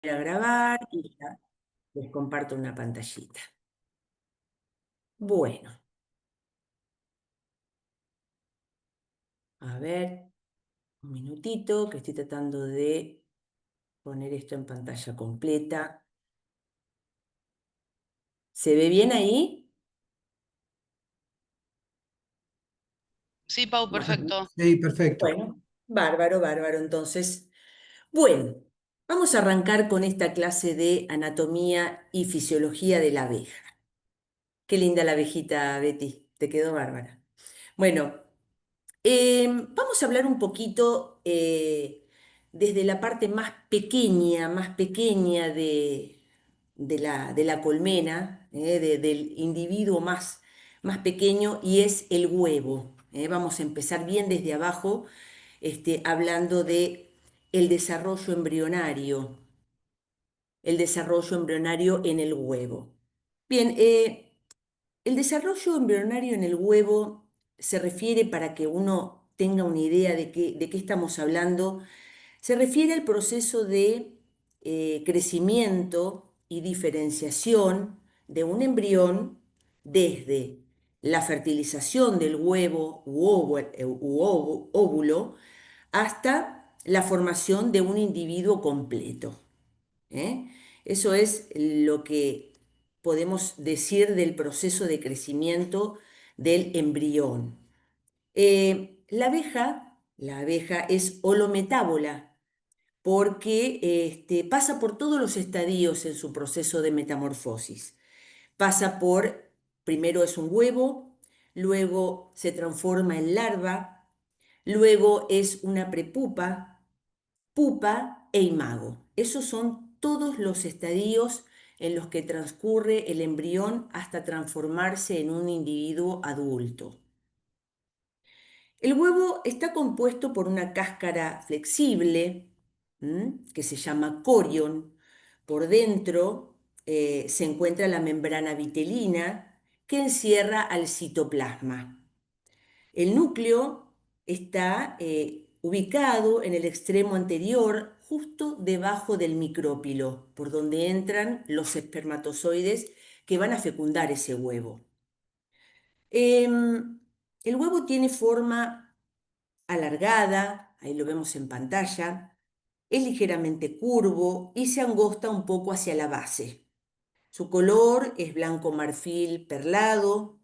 a grabar y ya les comparto una pantallita. Bueno, a ver, un minutito que estoy tratando de poner esto en pantalla completa. ¿Se ve bien ahí? Sí, Pau, Bueno, perfecto. Sí, perfecto. bueno, bárbaro, bárbaro. Entonces, bueno, vamos a arrancar con esta clase de anatomía y fisiología de la abeja. Qué linda la abejita, Betty, te quedó bárbara. Bueno, vamos a hablar un poquito desde la parte más pequeña de la colmena, del individuo más pequeño, y es el huevo. Vamos a empezar bien desde abajo, hablando de el desarrollo embrionario en el huevo. Bien, el desarrollo embrionario en el huevo se refiere, para que uno tenga una idea de qué estamos hablando, se refiere al proceso de crecimiento y diferenciación de un embrión desde la fertilización del huevo u óvulo hasta la formación de un individuo completo. ¿eh? Eso es lo que podemos decir del proceso de crecimiento del embrión. La abeja es holometábola porque pasa por todos los estadios en su proceso de metamorfosis. Pasa por, primero es un huevo, luego se transforma en larva, luego es una prepupa, pupa e imago. Esos son todos los estadios en los que transcurre el embrión hasta transformarse en un individuo adulto. El huevo está compuesto por una cáscara flexible, que se llama corion. Por dentro se encuentra la membrana vitelina que encierra al citoplasma. El núcleo está ubicado en el extremo anterior, justo debajo del micrópilo, por donde entran los espermatozoides que van a fecundar ese huevo. El huevo tiene forma alargada, ahí lo vemos en pantalla, es ligeramente curvo y se angosta un poco hacia la base. Su color es blanco marfil perlado.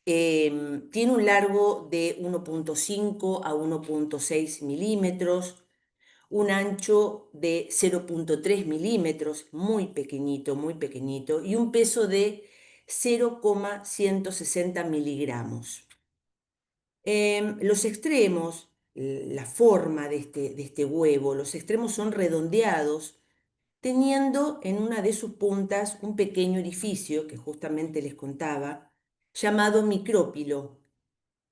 Tiene un largo de 1,5 a 1,6 milímetros, un ancho de 0,3 milímetros, muy pequeñito, y un peso de 0,160 miligramos. Los extremos, la forma de este huevo, los extremos son redondeados, teniendo en una de sus puntas un pequeño orificio que justamente les contaba, llamado micrópilo,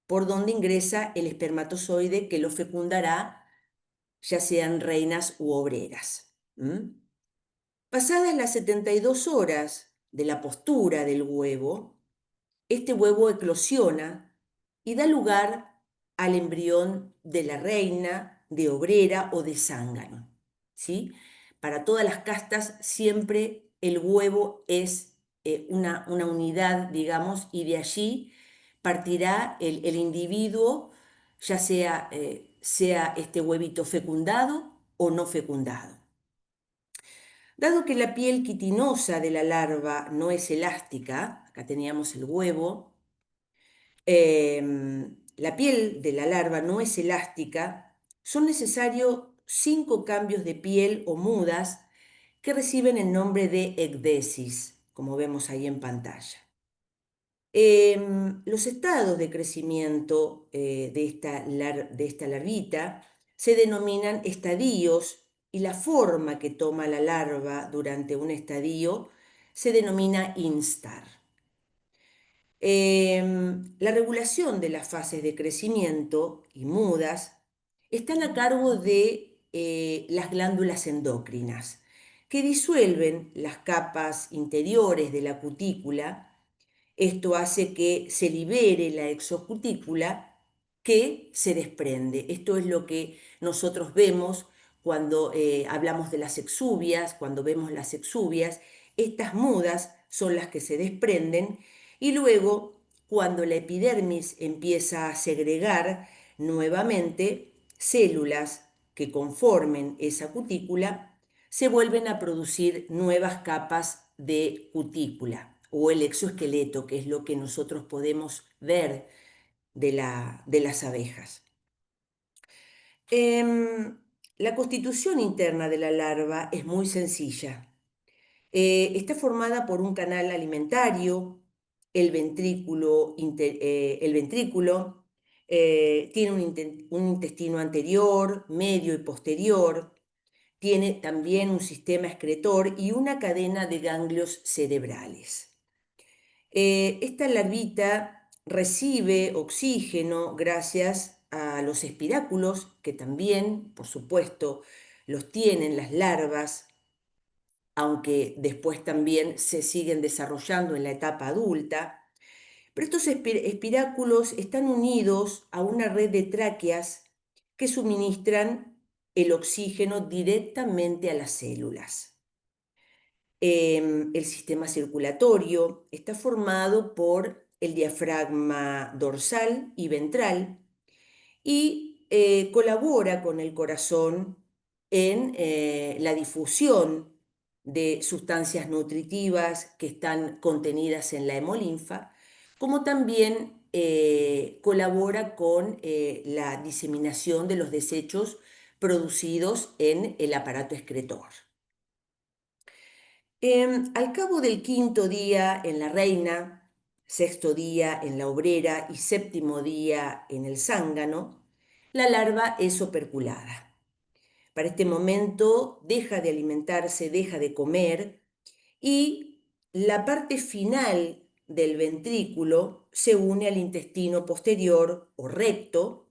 por donde ingresa el espermatozoide que lo fecundará, ya sean reinas u obreras. Pasadas las 72 horas de la postura del huevo, este huevo eclosiona y da lugar al embrión de la reina, de obrera o de zángano. ¿Sí? Para todas las castas siempre el huevo es una unidad, digamos, y de allí partirá el individuo, ya sea este huevito fecundado o no fecundado. Dado que la piel quitinosa de la larva no es elástica, acá teníamos el huevo, la piel de la larva no es elástica, son necesarios 5 cambios de piel o mudas que reciben el nombre de ecdesis, como vemos ahí en pantalla. Los estados de crecimiento de esta larvita se denominan estadios, y la forma que toma la larva durante un estadio se denomina instar. La regulación de las fases de crecimiento y mudas están a cargo de las glándulas endócrinas, que disuelven las capas interiores de la cutícula. Esto hace que se libere la exocutícula, que se desprende. Esto es lo que nosotros vemos cuando hablamos de las exuvias, cuando vemos las exuvias, estas mudas son las que se desprenden y luego cuando la epidermis empieza a segregar nuevamente células que conformen esa cutícula, se vuelven a producir nuevas capas de cutícula o el exoesqueleto, que es lo que nosotros podemos ver de las abejas. Em, la constitución interna de la larva es muy sencilla. Está formada por un canal alimentario, el ventrículo tiene un intestino anterior, medio y posterior, tiene también un sistema excretor y una cadena de ganglios cerebrales. Esta larvita recibe oxígeno gracias a los espiráculos, que también, por supuesto, los tienen las larvas, aunque después también se siguen desarrollando en la etapa adulta. Pero estos espiráculos están unidos a una red de tráqueas que suministran el oxígeno directamente a las células. El sistema circulatorio está formado por el diafragma dorsal y ventral y colabora con el corazón en la difusión de sustancias nutritivas que están contenidas en la hemolinfa, como también colabora con la diseminación de los desechos producidos en el aparato excretor. Al cabo del quinto día en la reina, sexto día en la obrera y séptimo día en el zángano, la larva es operculada. Para este momento deja de alimentarse, deja de comer y la parte final del ventrículo se une al intestino posterior o recto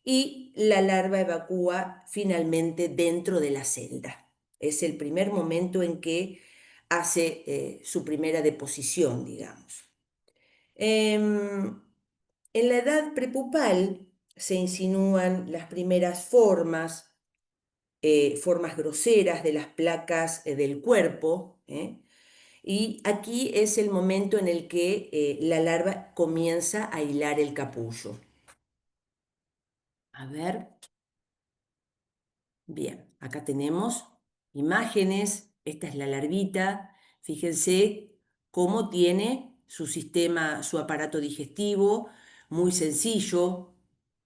y la larva evacúa finalmente dentro de la celda. Es el primer momento en que hace su primera deposición, digamos. En la edad prepupal se insinúan las primeras formas groseras de las placas del cuerpo, y aquí es el momento en el que la larva comienza a hilar el capullo. A ver. Bien, acá tenemos imágenes, esta es la larvita, fíjense cómo tiene su sistema, su aparato digestivo, muy sencillo,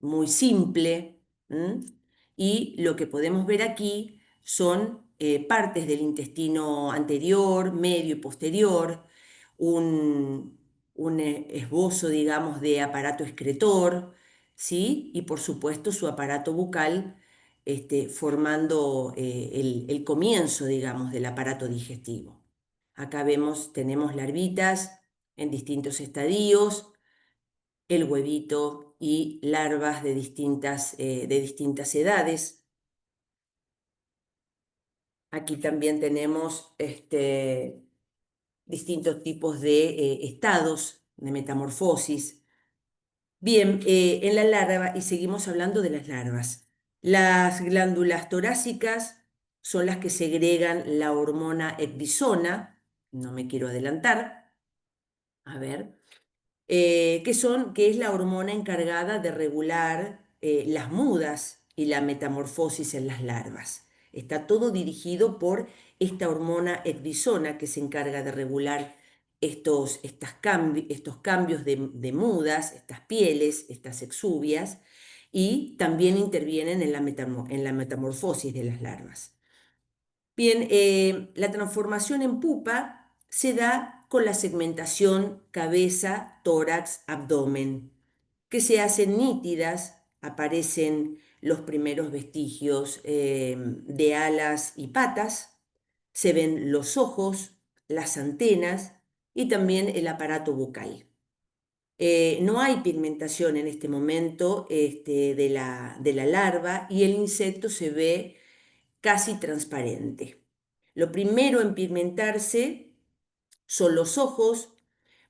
muy simple, ¿m? Y lo que podemos ver aquí son partes del intestino anterior, medio y posterior, un esbozo, digamos, de aparato excretor, ¿sí? Y por supuesto su aparato bucal formando el comienzo, digamos, del aparato digestivo. Acá tenemos larvitas en distintos estadios, el huevito y larvas de distintas edades. Aquí también tenemos distintos tipos de estados de metamorfosis. Bien, en la larva, y seguimos hablando de las larvas. Las glándulas torácicas son las que segregan la hormona ecdisona, no me quiero adelantar, a ver, que es la hormona encargada de regular las mudas y la metamorfosis en las larvas. Está todo dirigido por esta hormona ecdisona que se encarga de regular estos cambios de mudas, estas pieles, estas exuvias, y también intervienen en la metamorfosis de las larvas. Bien, la transformación en pupa se da con la segmentación cabeza, tórax, abdomen, que se hacen nítidas, aparecen los primeros vestigios de alas y patas, se ven los ojos, las antenas y también el aparato bucal. No hay pigmentación en este momento de la larva y el insecto se ve casi transparente. Lo primero en pigmentarse son los ojos.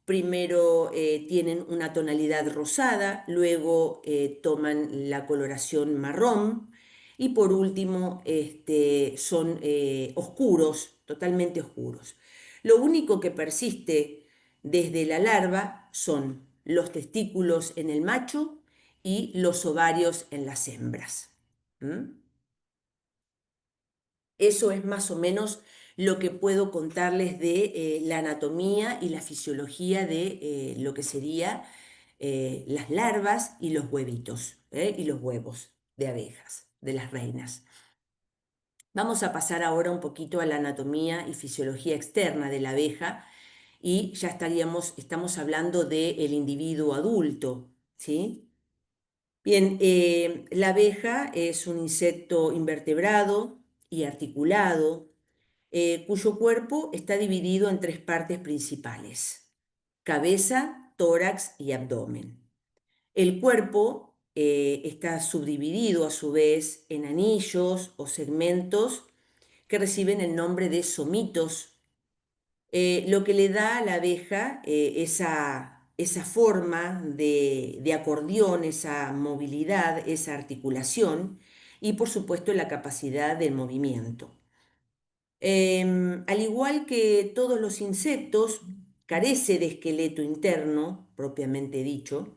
Primero tienen una tonalidad rosada, luego toman la coloración marrón y por último son oscuros, totalmente oscuros. Lo único que persiste desde la larva son los testículos en el macho y los ovarios en las hembras. ¿Mm? Eso es más o menos lo que puedo contarles de la anatomía y la fisiología de lo que sería las larvas y los huevitos, y los huevos de abejas, de las reinas. Vamos a pasar ahora un poquito a la anatomía y fisiología externa de la abeja y ya estamos hablando del individuo adulto, ¿sí? Bien, la abeja es un insecto invertebrado y articulado, cuyo cuerpo está dividido en tres partes principales: cabeza, tórax y abdomen. El cuerpo está subdividido a su vez en anillos o segmentos que reciben el nombre de somitos, lo que le da a la abeja esa forma de acordeón, esa movilidad, esa articulación y por supuesto la capacidad del movimiento. Al igual que todos los insectos, carece de esqueleto interno, propiamente dicho,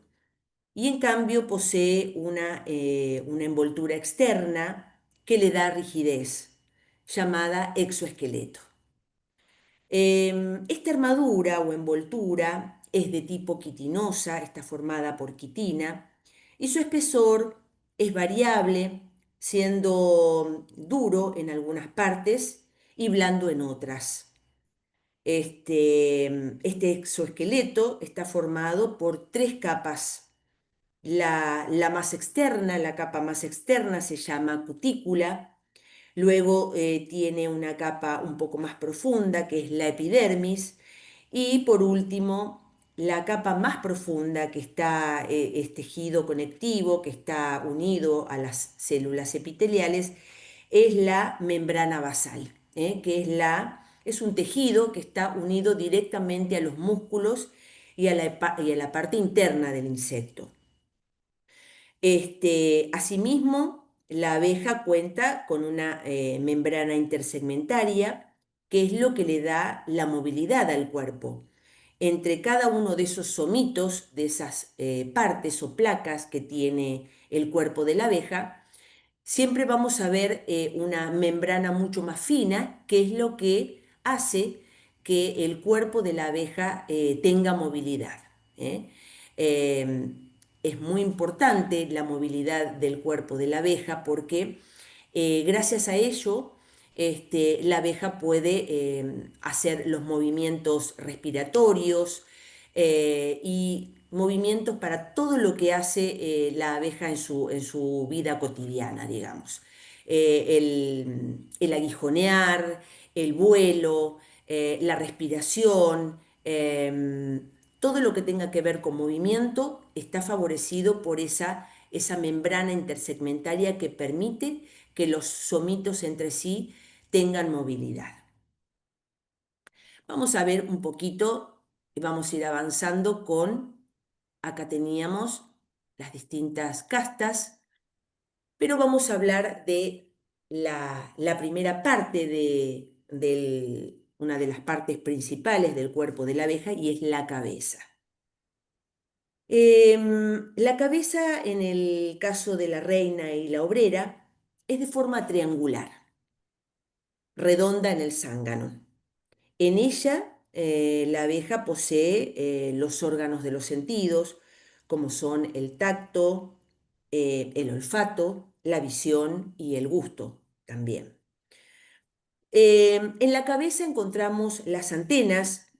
y en cambio posee una envoltura externa que le da rigidez, llamada exoesqueleto. Esta armadura o envoltura es de tipo quitinosa, está formada por quitina, y su espesor es variable, siendo duro en algunas partes y blando en otras. Este exoesqueleto está formado por tres capas. La más externa, la capa más externa se llama cutícula. Luego tiene una capa un poco más profunda, que es la epidermis. Y por último, la capa más profunda, que es tejido conectivo, que está unido a las células epiteliales, es la membrana basal, que es un tejido que está unido directamente a los músculos y a la parte interna del insecto. Asimismo, la abeja cuenta con una membrana intersegmentaria, que es lo que le da la movilidad al cuerpo. Entre cada uno de esos somitos, de esas partes o placas que tiene el cuerpo de la abeja, siempre vamos a ver una membrana mucho más fina, que es lo que hace que el cuerpo de la abeja tenga movilidad. ¿eh? Eh, es muy importante la movilidad del cuerpo de la abeja porque gracias a ello la abeja puede hacer los movimientos respiratorios y movimientos para todo lo que hace la abeja en su vida cotidiana, digamos. El aguijonear, el vuelo, la respiración, todo lo que tenga que ver con movimiento está favorecido por esa membrana intersegmentaria que permite que los somitos entre sí tengan movilidad. Vamos a ver un poquito y vamos a ir avanzando acá teníamos las distintas castas, pero vamos a hablar de la primera parte una de las partes principales del cuerpo de la abeja y es la cabeza. La cabeza, en el caso de la reina y la obrera, es de forma triangular, redonda en el zángano. En ella, la abeja posee los órganos de los sentidos, como son el tacto, el olfato, la visión y el gusto también. En la cabeza encontramos las antenas.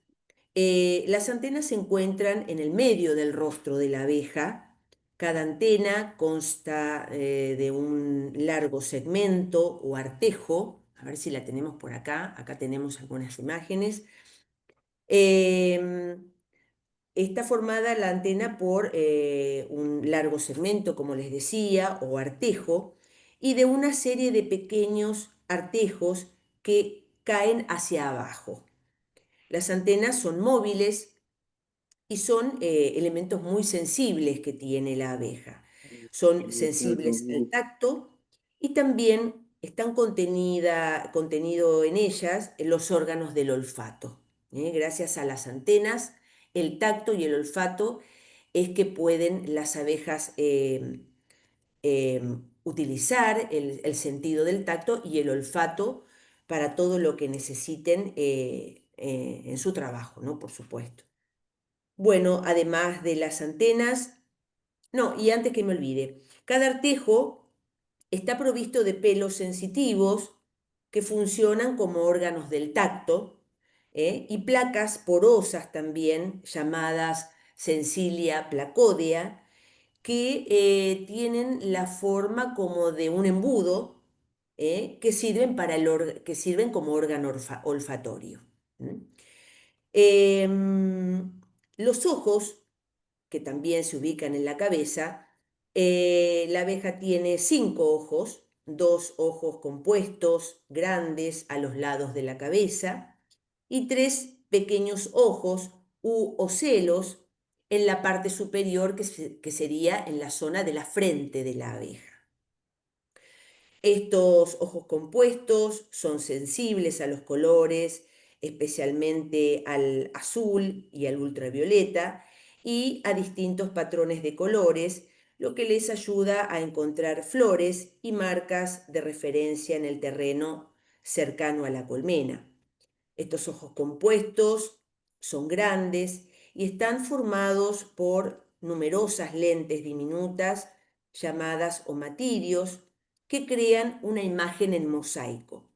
Las antenas se encuentran en el medio del rostro de la abeja. Cada antena consta de un largo segmento o artejo. A ver si la tenemos por acá. Acá tenemos algunas imágenes. Em, Está formada la antena por un largo segmento, como les decía, o artejo, y de una serie de pequeños artejos que caen hacia abajo. Las antenas son móviles y son elementos muy sensibles que tiene la abeja. Son sensibles al tacto y también están contenido en ellas los órganos del olfato. Gracias a las antenas, el tacto y el olfato es que pueden las abejas utilizar el sentido del tacto y el olfato para todo lo que necesiten en su trabajo, ¿no? Por supuesto. Bueno, además de las antenas, no, y antes que me olvide, cada artejo está provisto de pelos sensitivos que funcionan como órganos del tacto, y placas porosas también, llamadas sensilia placódea, que tienen la forma como de un embudo, que sirven, que sirven como órgano olfatorio. ¿Mm? Los ojos, que también se ubican en la cabeza, la abeja tiene 5 ojos, 2 ojos compuestos, grandes a los lados de la cabeza, y 3 pequeños ojos u ocelos en la parte superior, que sería en la zona de la frente de la abeja. Estos ojos compuestos son sensibles a los colores, especialmente al azul y al ultravioleta, y a distintos patrones de colores, lo que les ayuda a encontrar flores y marcas de referencia en el terreno cercano a la colmena. Estos ojos compuestos son grandes y están formados por numerosas lentes diminutas llamadas omatirios, que crean una imagen en mosaico.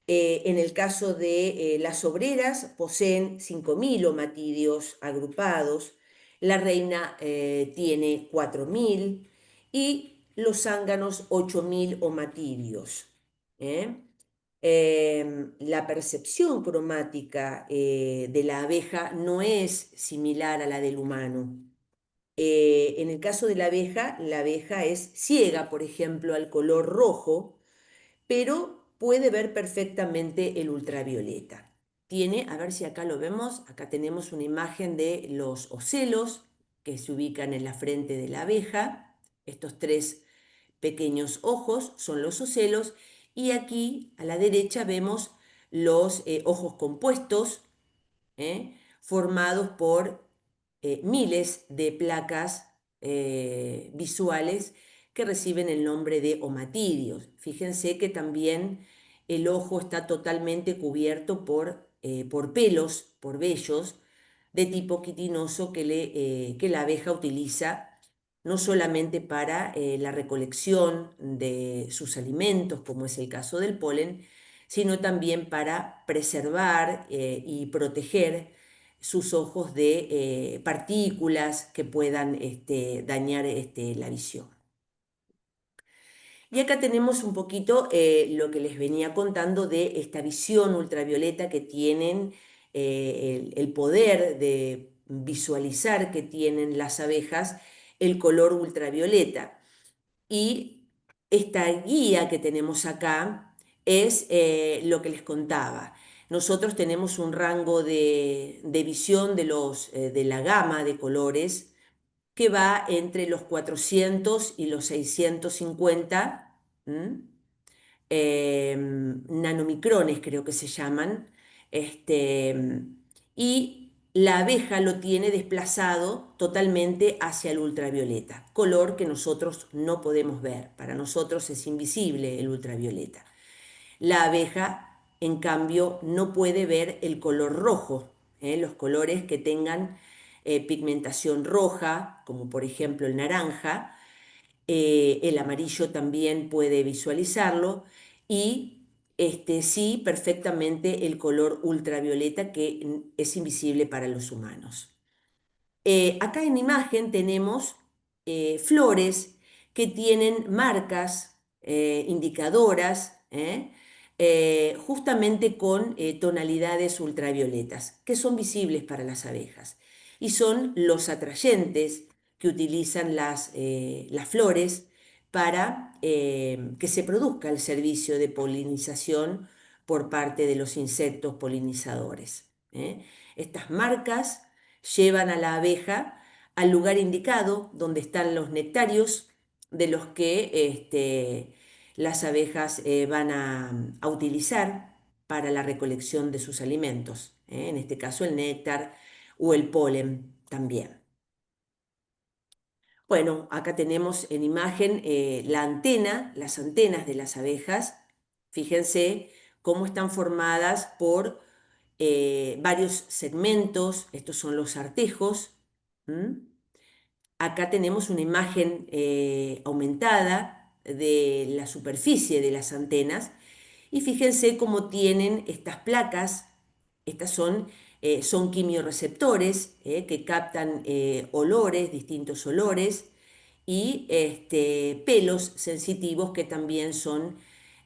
En el caso de las obreras, poseen 5.000 omatidios agrupados, la reina tiene 4.000 y los zánganos 8.000 omatidios. ¿eh? La percepción cromática de la abeja no es similar a la del humano. En el caso de la abeja es ciega, por ejemplo, al color rojo, pero puede ver perfectamente el ultravioleta. Tiene, a ver si acá lo vemos, acá tenemos una imagen de los ocelos que se ubican en la frente de la abeja. Estos 3 pequeños ojos son los ocelos, y aquí a la derecha vemos los ojos compuestos, formados por miles de placas visuales que reciben el nombre de omatidios. Fíjense que también el ojo está totalmente cubierto por pelos, por vellos de tipo quitinoso que la abeja utiliza no solamente para la recolección de sus alimentos, como es el caso del polen, sino también para preservar y proteger sus ojos de partículas que puedan dañar la visión. Y acá tenemos un poquito lo que les venía contando de esta visión ultravioleta que tienen, el poder de visualizar que tienen las abejas el color ultravioleta. Y esta guía que tenemos acá es lo que les contaba. Nosotros tenemos un rango de visión de la gama de colores que va entre los 400 y los 650 nanomicrones, creo que se llaman, y la abeja lo tiene desplazado totalmente hacia el ultravioleta, color que nosotros no podemos ver. Para nosotros es invisible el ultravioleta. La abeja, en cambio, no puede ver el color rojo, los colores que tengan pigmentación roja, como por ejemplo el naranja. El amarillo también puede visualizarlo, y sí, perfectamente el color ultravioleta, que es invisible para los humanos. Acá en imagen tenemos flores que tienen marcas indicadoras, justamente con tonalidades ultravioletas, que son visibles para las abejas. Y son los atrayentes que utilizan las flores para que se produzca el servicio de polinización por parte de los insectos polinizadores. Estas marcas llevan a la abeja al lugar indicado, donde están los nectarios de los que las abejas van a utilizar para la recolección de sus alimentos, en este caso el néctar o el polen también. Bueno, acá tenemos en imagen la antena, las antenas de las abejas. Fíjense cómo están formadas por varios segmentos. Estos son los artejos. ¿M? Acá tenemos una imagen aumentada de la superficie de las antenas y fíjense cómo tienen estas placas. Estas son quimiorreceptores que captan olores, distintos olores, y pelos sensitivos que también son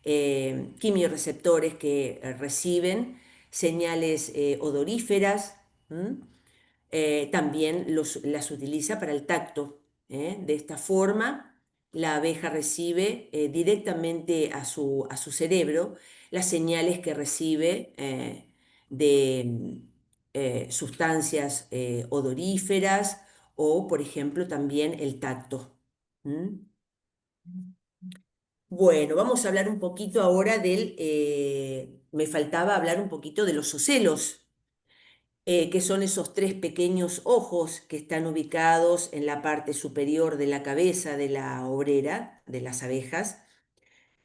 quimiorreceptores que reciben señales odoríferas. ¿M? También las utiliza para el tacto. De esta forma, la abeja recibe directamente a su cerebro las señales que recibe de sustancias odoríferas o, por ejemplo, también el tacto. ¿Mm? Bueno, vamos a hablar un poquito ahora me faltaba hablar un poquito de los ocelos, que son esos tres pequeños ojos que están ubicados en la parte superior de la cabeza de la obrera, de las abejas.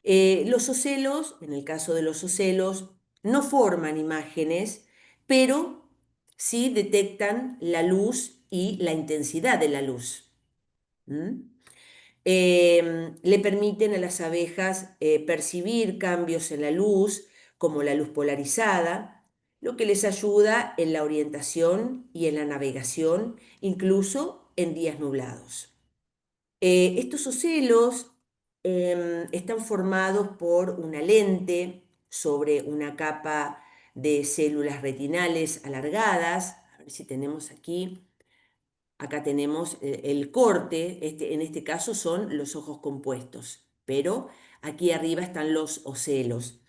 Los ocelos, en el caso de los ocelos, no forman imágenes, pero sí detectan la luz y la intensidad de la luz. ¿Mm? Le permiten a las abejas percibir cambios en la luz, como la luz polarizada, lo que les ayuda en la orientación y en la navegación, incluso en días nublados. Estos ocelos están formados por una lente sobre una capa de células retinales alargadas. A ver si tenemos aquí. Acá tenemos el corte, en este caso son los ojos compuestos, pero aquí arriba están los ocelos.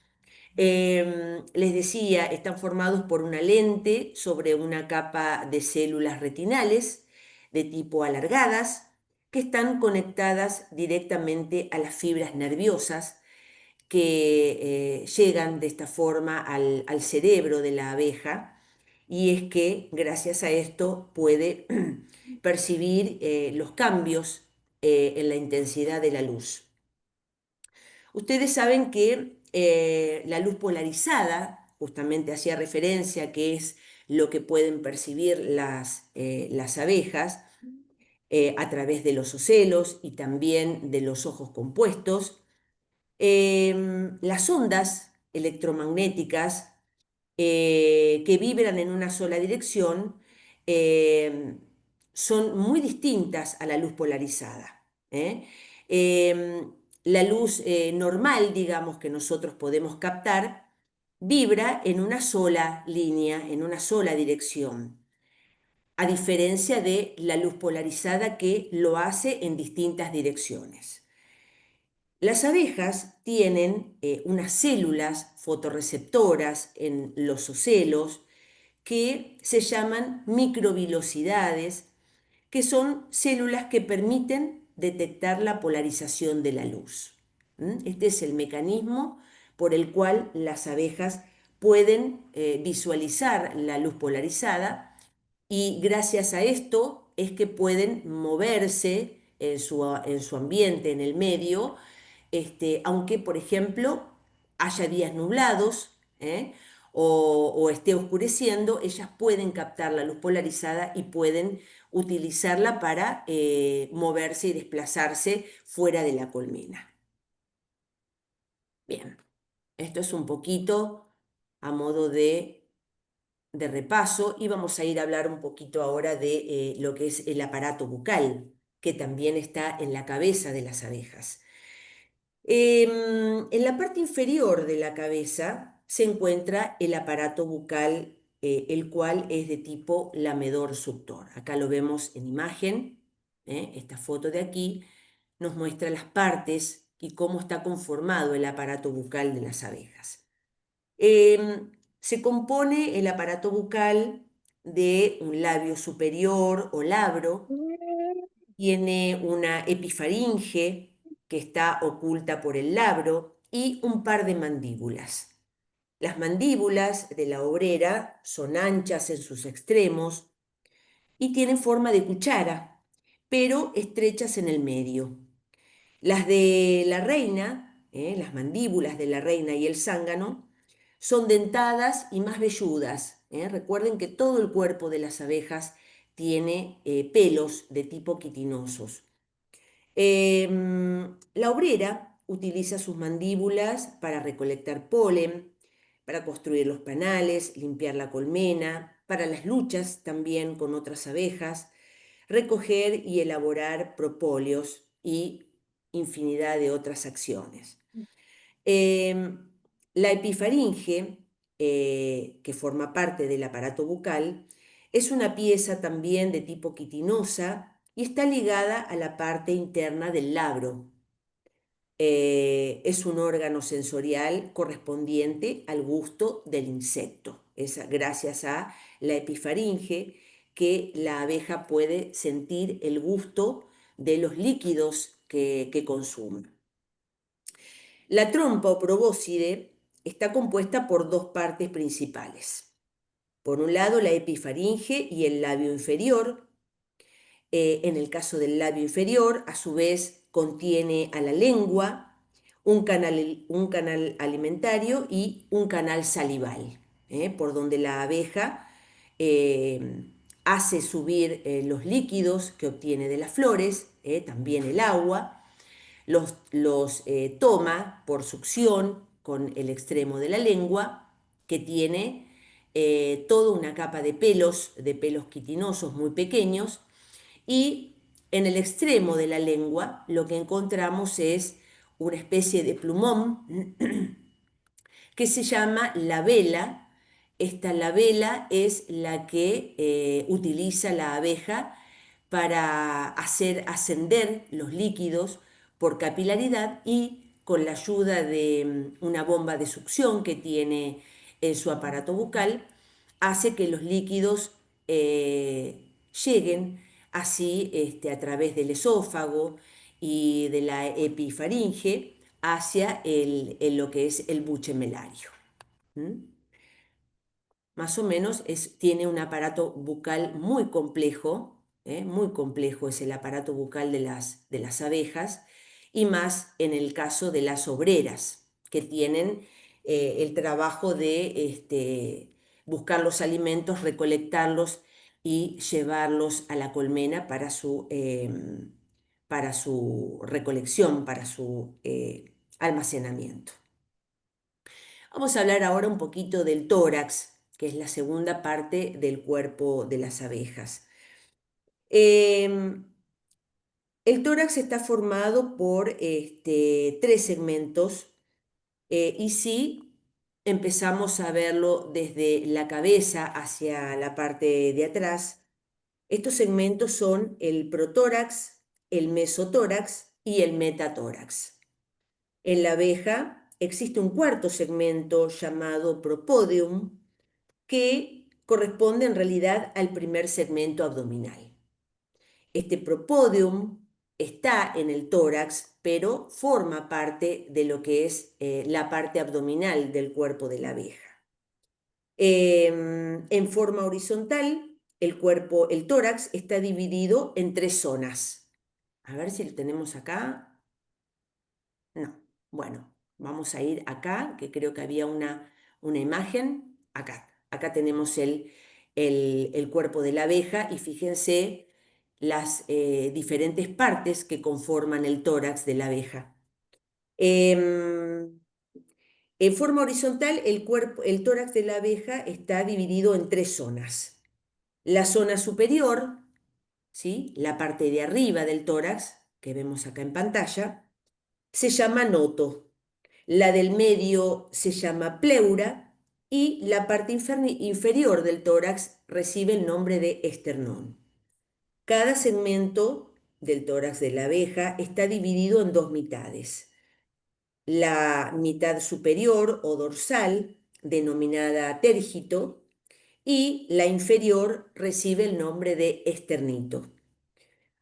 Les decía, están formados por una lente sobre una capa de células retinales de tipo alargadas que están conectadas directamente a las fibras nerviosas que llegan de esta forma al cerebro de la abeja, y es que gracias a esto puede percibir los cambios en la intensidad de la luz. Ustedes saben que la luz polarizada, justamente hacía referencia que es lo que pueden percibir las abejas a través de los ocelos y también de los ojos compuestos. Las ondas electromagnéticas que vibran en una sola dirección eh, son muy distintas a la luz polarizada. ¿Eh? La luz normal, digamos, que nosotros podemos captar, vibra en una sola línea, en una sola dirección, a diferencia de la luz polarizada que lo hace en distintas direcciones. Las abejas tienen unas células fotorreceptoras en los ocelos que se llaman microvilosidades, que son células que permiten detectar la polarización de la luz. Este es el mecanismo por el cual las abejas pueden visualizar la luz polarizada, y gracias a esto es que pueden moverse en su ambiente, en el medio, aunque, por ejemplo, haya días nublados, o esté oscureciendo, ellas pueden captar la luz polarizada y pueden utilizarla para moverse y desplazarse fuera de la colmena. Bien, esto es un poquito a modo de repaso, y vamos a ir a hablar un poquito ahora de lo que es el aparato bucal, que también está en la cabeza de las abejas. En la parte inferior de la cabeza se encuentra el aparato bucal, el cual es de tipo lamedor suctor. Acá lo vemos en imagen. Esta foto de aquí nos muestra las partes y cómo está conformado el aparato bucal de las abejas. Se compone el aparato bucal de un labio superior o labro, tiene una epifaringe, que está oculta por el labro, y un par de mandíbulas. Las mandíbulas de la obrera son anchas en sus extremos y tienen forma de cuchara, pero estrechas en el medio. Las de la reina, las mandíbulas de la reina y el zángano, son dentadas y más velludas. Recuerden que todo el cuerpo de las abejas tiene pelos de tipo quitinosos. La obrera utiliza sus mandíbulas para recolectar polen, para construir los panales, limpiar la colmena, para las luchas también con otras abejas, recoger y elaborar propóleos y infinidad de otras acciones. Em, la epifaringe, que forma parte del aparato bucal, es una pieza también de tipo quitinosa y está ligada a la parte interna del labro. Es un órgano sensorial correspondiente al gusto del insecto. Es gracias a la epifaringe que la abeja puede sentir el gusto de los líquidos que consume. La trompa o probóscide está compuesta por dos partes principales. Por un lado, la epifaringe y el labio inferior. En el caso del labio inferior, a su vez, contiene a la lengua, un canal alimentario y un canal salival, por donde la abeja eh, hace subir los líquidos que obtiene de las flores, también el agua, los toma por succión con el extremo de la lengua, que tiene toda una capa de pelos quitinosos muy pequeños, y en el extremo de la lengua lo que encontramos es una especie de plumón que se llama labela. Esta labela es la que utiliza la abeja para hacer ascender los líquidos por capilaridad y con la ayuda de una bomba de succión que tiene en su aparato bucal, hace que los líquidos lleguen así a través del esófago y de la epifaringe hacia lo que es el buche melario. ¿Mm? Más o menos tiene un aparato bucal muy complejo es el aparato bucal de las abejas, y más en el caso de las obreras, que tienen el trabajo de buscar los alimentos, recolectarlos y llevarlos a la colmena para su recolección, para su almacenamiento. Vamos a hablar ahora un poquito del tórax, que es la segunda parte del cuerpo de las abejas. Em, el tórax está formado por tres segmentos, y si empezamos a verlo desde la cabeza hacia la parte de atrás, estos segmentos son el protórax, el mesotórax y el metatórax. En la abeja existe un cuarto segmento llamado propodium, que corresponde en realidad al primer segmento abdominal. Este propodium está en el tórax, pero forma parte de lo que es la parte abdominal del cuerpo de la abeja. En forma horizontal, el tórax está dividido en tres zonas. A ver si lo tenemos acá. No. Bueno, vamos a ir acá, que creo que había una imagen. Acá tenemos el cuerpo de la abeja, y fíjense las diferentes partes que conforman el tórax de la abeja. En forma horizontal, el tórax de la abeja está dividido en tres zonas. La zona superior, ¿sí? La parte de arriba del tórax, que vemos acá en pantalla, se llama noto. La del medio se llama pleura y la parte inferior del tórax recibe el nombre de esternón. Cada segmento del tórax de la abeja está dividido en dos mitades. La mitad superior o dorsal, denominada térgito, y la inferior recibe el nombre de esternito.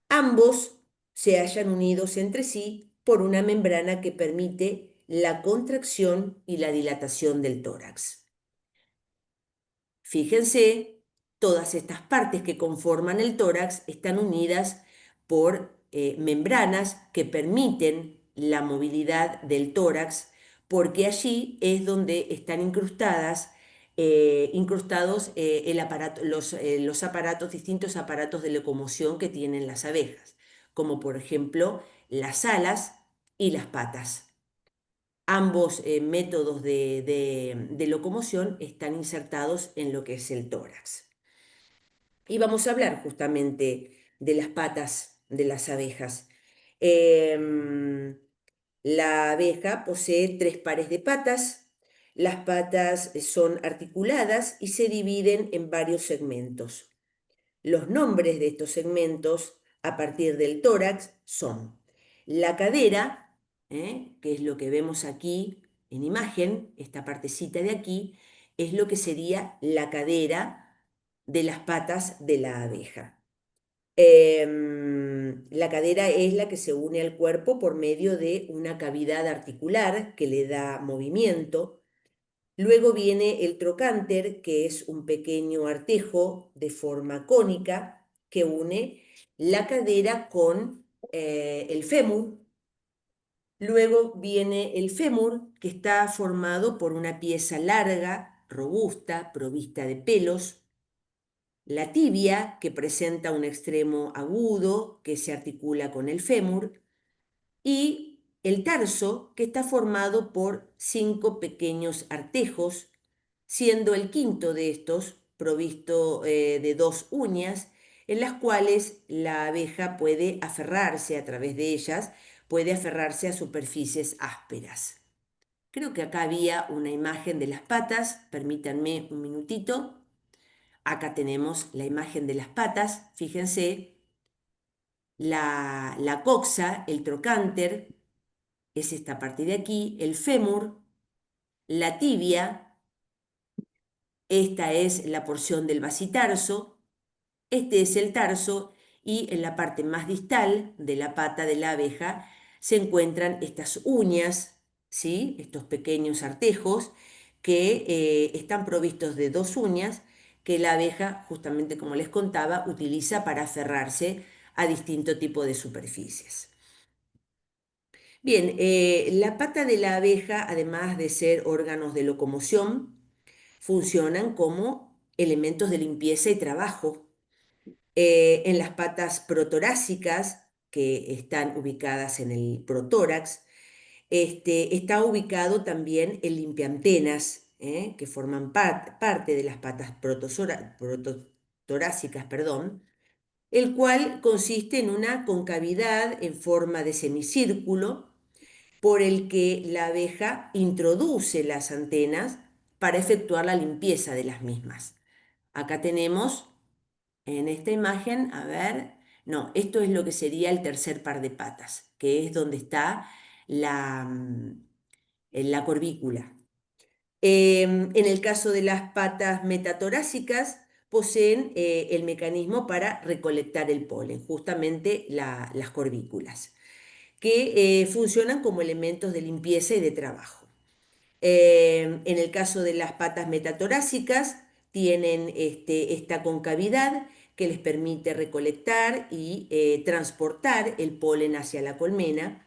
Ambos se hallan unidos entre sí por una membrana que permite la contracción y la dilatación del tórax. Fíjense, todas estas partes que conforman el tórax están unidas por membranas que permiten la movilidad del tórax, porque allí es donde están incrustados los aparatos, distintos aparatos de locomoción que tienen las abejas, como por ejemplo las alas y las patas. Ambos métodos de locomoción están insertados en lo que es el tórax. Y vamos a hablar justamente de las patas de las abejas. Em, la abeja posee 3 pares de patas. Las patas son articuladas y se dividen en varios segmentos. Los nombres de estos segmentos a partir del tórax son la cadera, que es lo que vemos aquí en imagen, esta partecita de aquí, es lo que sería la cadera de las patas de la abeja. La cadera es la que se une al cuerpo por medio de una cavidad articular que le da movimiento. Luego viene el trocánter, que es un pequeño artejo de forma cónica que une la cadera con el fémur. Luego viene el fémur, que está formado por una pieza larga, robusta, provista de pelos. La tibia, que presenta un extremo agudo que se articula con el fémur. Y el tarso, que está formado por 5 pequeños artejos, siendo el quinto de estos provisto de 2 uñas, en las cuales la abeja puede aferrarse a través de ellas, puede aferrarse a superficies ásperas. Creo que acá había una imagen de las patas, permítanme un minutito. Acá tenemos la imagen de las patas, fíjense, la coxa, el trocánter, es esta parte de aquí, el fémur, la tibia, esta es la porción del basitarso, este es el tarso y en la parte más distal de la pata de la abeja se encuentran estas uñas, ¿sí? Estos pequeños artejos que están provistos de 2 uñas que la abeja, justamente como les contaba, utiliza para aferrarse a distinto tipo de superficies. Bien, la pata de la abeja, además de ser órganos de locomoción, funcionan como elementos de limpieza y trabajo. En las patas protorácicas, que están ubicadas en el protórax, está ubicado también el limpiantenas, que forman parte de las patas prototorácicas, perdón, el cual consiste en una concavidad en forma de semicírculo por el que la abeja introduce las antenas para efectuar la limpieza de las mismas. Acá tenemos en esta imagen, a ver, no, esto es lo que sería el tercer par de patas, que es donde está la corvícula. En el caso de las patas metatorácicas, poseen el mecanismo para recolectar el polen, justamente las corvículas, que funcionan como elementos de limpieza y de trabajo. En el caso de las patas metatorácicas, tienen esta concavidad que les permite recolectar y transportar el polen hacia la colmena.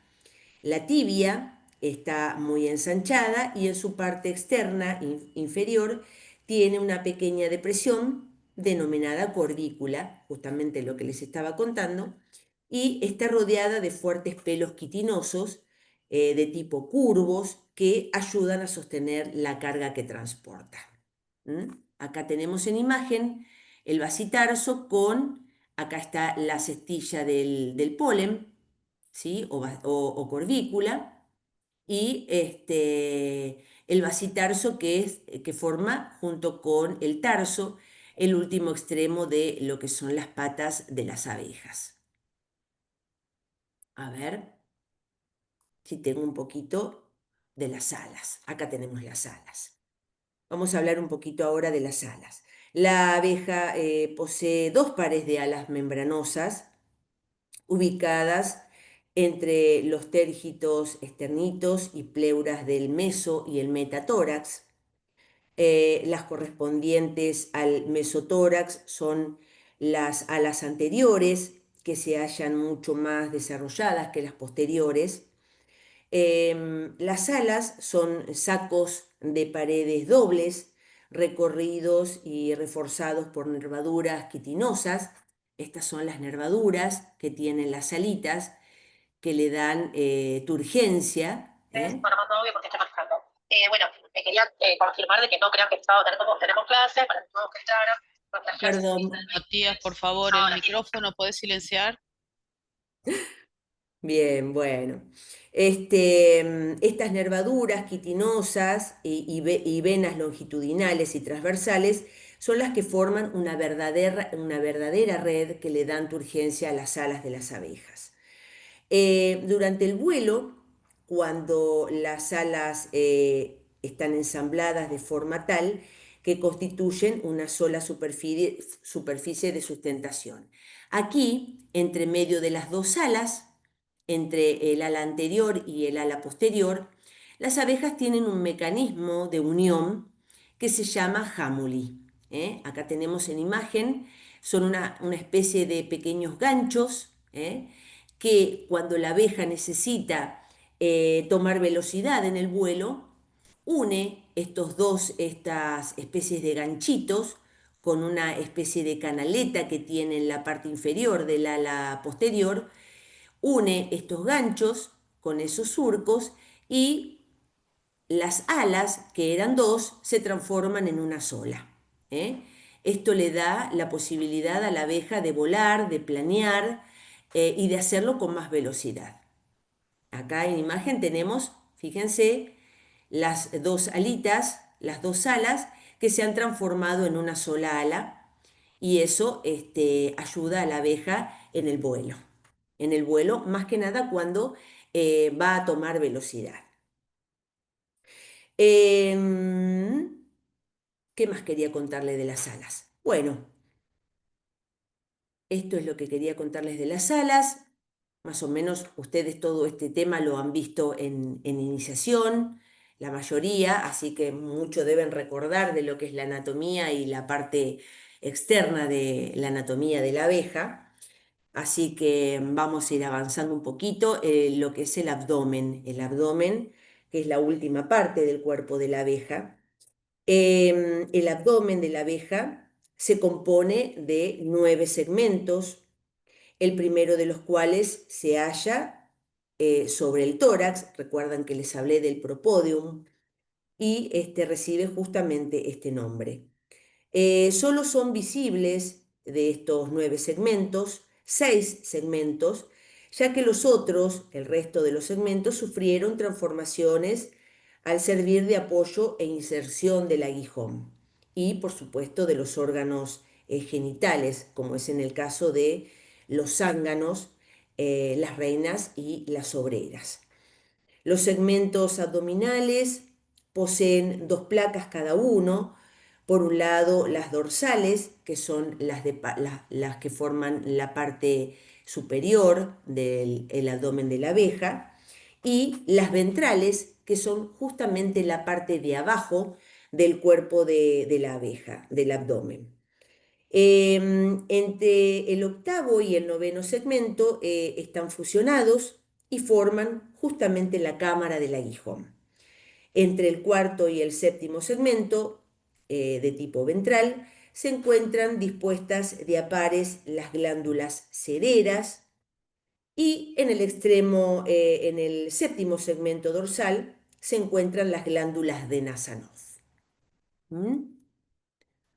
La tibia está muy ensanchada y en su parte externa inferior tiene una pequeña depresión denominada corvícula, justamente lo que les estaba contando, y está rodeada de fuertes pelos quitinosos de tipo curvos que ayudan a sostener la carga que transporta. Acá tenemos en imagen el basitarso acá está la cestilla del polen, ¿sí? o corvícula, y el basitarso que forma junto con el tarso el último extremo de lo que son las patas de las abejas. A ver si tengo un poquito de las alas. Acá tenemos las alas. Vamos a hablar un poquito ahora de las alas. La abeja posee 2 pares de alas membranosas ubicadas entre los térgitos externitos y pleuras del meso y el metatórax. Las correspondientes al mesotórax son las alas anteriores, que se hallan mucho más desarrolladas que las posteriores. Las alas son sacos de paredes dobles, recorridos y reforzados por nervaduras quitinosas. Estas son las nervaduras que tienen las alitas, que le dan turgencia. Bueno, más obvio porque está marcando. Bueno, me quería confirmar de que no crean que el sábado tenemos clase para que todos que entraran. Perdón. Matías, por favor, el micrófono, ¿podés silenciar? Bien, bueno. Estas nervaduras quitinosas y venas longitudinales y transversales son las que forman una verdadera red que le dan turgencia a las alas de las abejas. Durante el vuelo, cuando las alas están ensambladas de forma tal que constituyen una sola superficie de sustentación. Aquí, entre medio de las dos alas, entre el ala anterior y el ala posterior, las abejas tienen un mecanismo de unión que se llama jámuli. Acá tenemos en imagen, son una especie de pequeños ganchos, que cuando la abeja necesita tomar velocidad en el vuelo, une estas especies de ganchitos con una especie de canaleta que tiene en la parte inferior del ala posterior, une estos ganchos con esos surcos y las alas, que eran dos, se transforman en una sola. ¿eh? Esto le da la posibilidad a la abeja de volar, de planear y de hacerlo con más velocidad. Acá en imagen tenemos, fíjense, las dos alitas, las dos alas que se han transformado en una sola ala y eso ayuda a la abeja en el vuelo. En el vuelo, más que nada cuando va a tomar velocidad. ¿Qué más quería contarle de las alas? Bueno, esto es lo que quería contarles de las alas. Más o menos ustedes todo este tema lo han visto en iniciación, la mayoría, así que mucho deben recordar de lo que es la anatomía y la parte externa de la anatomía de la abeja. Así que vamos a ir avanzando un poquito lo que es el abdomen. El abdomen, que es la última parte del cuerpo de la abeja. El abdomen de la abeja se compone de 9 segmentos, el primero de los cuales se halla sobre el tórax. Recuerdan que les hablé del propodium y recibe justamente este nombre. Solo son visibles de estos 9 segmentos 6 segmentos, ya que los otros, el resto de los segmentos, sufrieron transformaciones al servir de apoyo e inserción del aguijón y, por supuesto, de los órganos genitales, como es en el caso de los zánganos, las reinas y las obreras. Los segmentos abdominales poseen 2 placas cada uno. Por un lado, las dorsales, que son las que forman la parte superior del abdomen de la abeja, y las ventrales, que son justamente la parte de abajo del cuerpo de la abeja, del abdomen. Entre el octavo y el noveno segmento están fusionados y forman justamente la cámara del aguijón. Entre el cuarto y el séptimo segmento, de tipo ventral, se encuentran dispuestas de a pares las glándulas cereras y en el extremo, en el séptimo segmento dorsal, se encuentran las glándulas de Nasanoff. ¿Mm?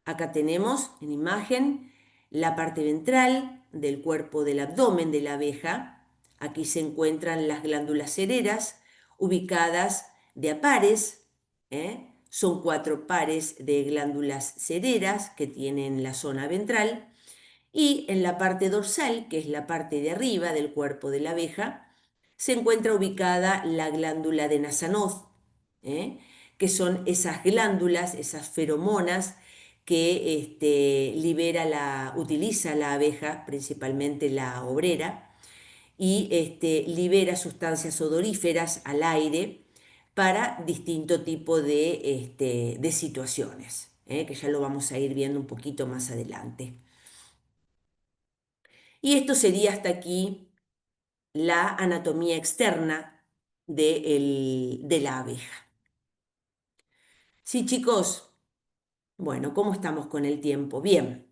Acá tenemos en imagen la parte ventral del cuerpo del abdomen de la abeja. Aquí se encuentran las glándulas cereras ubicadas de a pares. Son 4 pares de glándulas cereras que tienen la zona ventral. Y en la parte dorsal, que es la parte de arriba del cuerpo de la abeja, se encuentra ubicada la glándula de Nasanoff, que son esas glándulas, esas feromonas que utiliza la abeja, principalmente la obrera, y libera sustancias odoríferas al aire para distinto tipo de situaciones, que ya lo vamos a ir viendo un poquito más adelante. Y esto sería hasta aquí la anatomía externa de la abeja. Sí, chicos, bueno, ¿cómo estamos con el tiempo? Bien.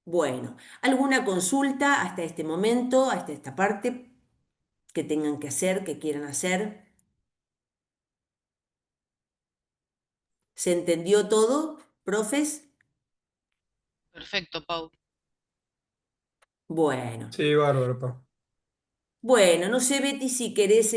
Bueno, ¿alguna consulta hasta este momento, hasta esta parte que tengan que hacer, que quieran hacer? ¿Se entendió todo, profes? Perfecto, Pau. Bueno, Sí, bárbaro, pa. bueno, no sé, Betty, si querés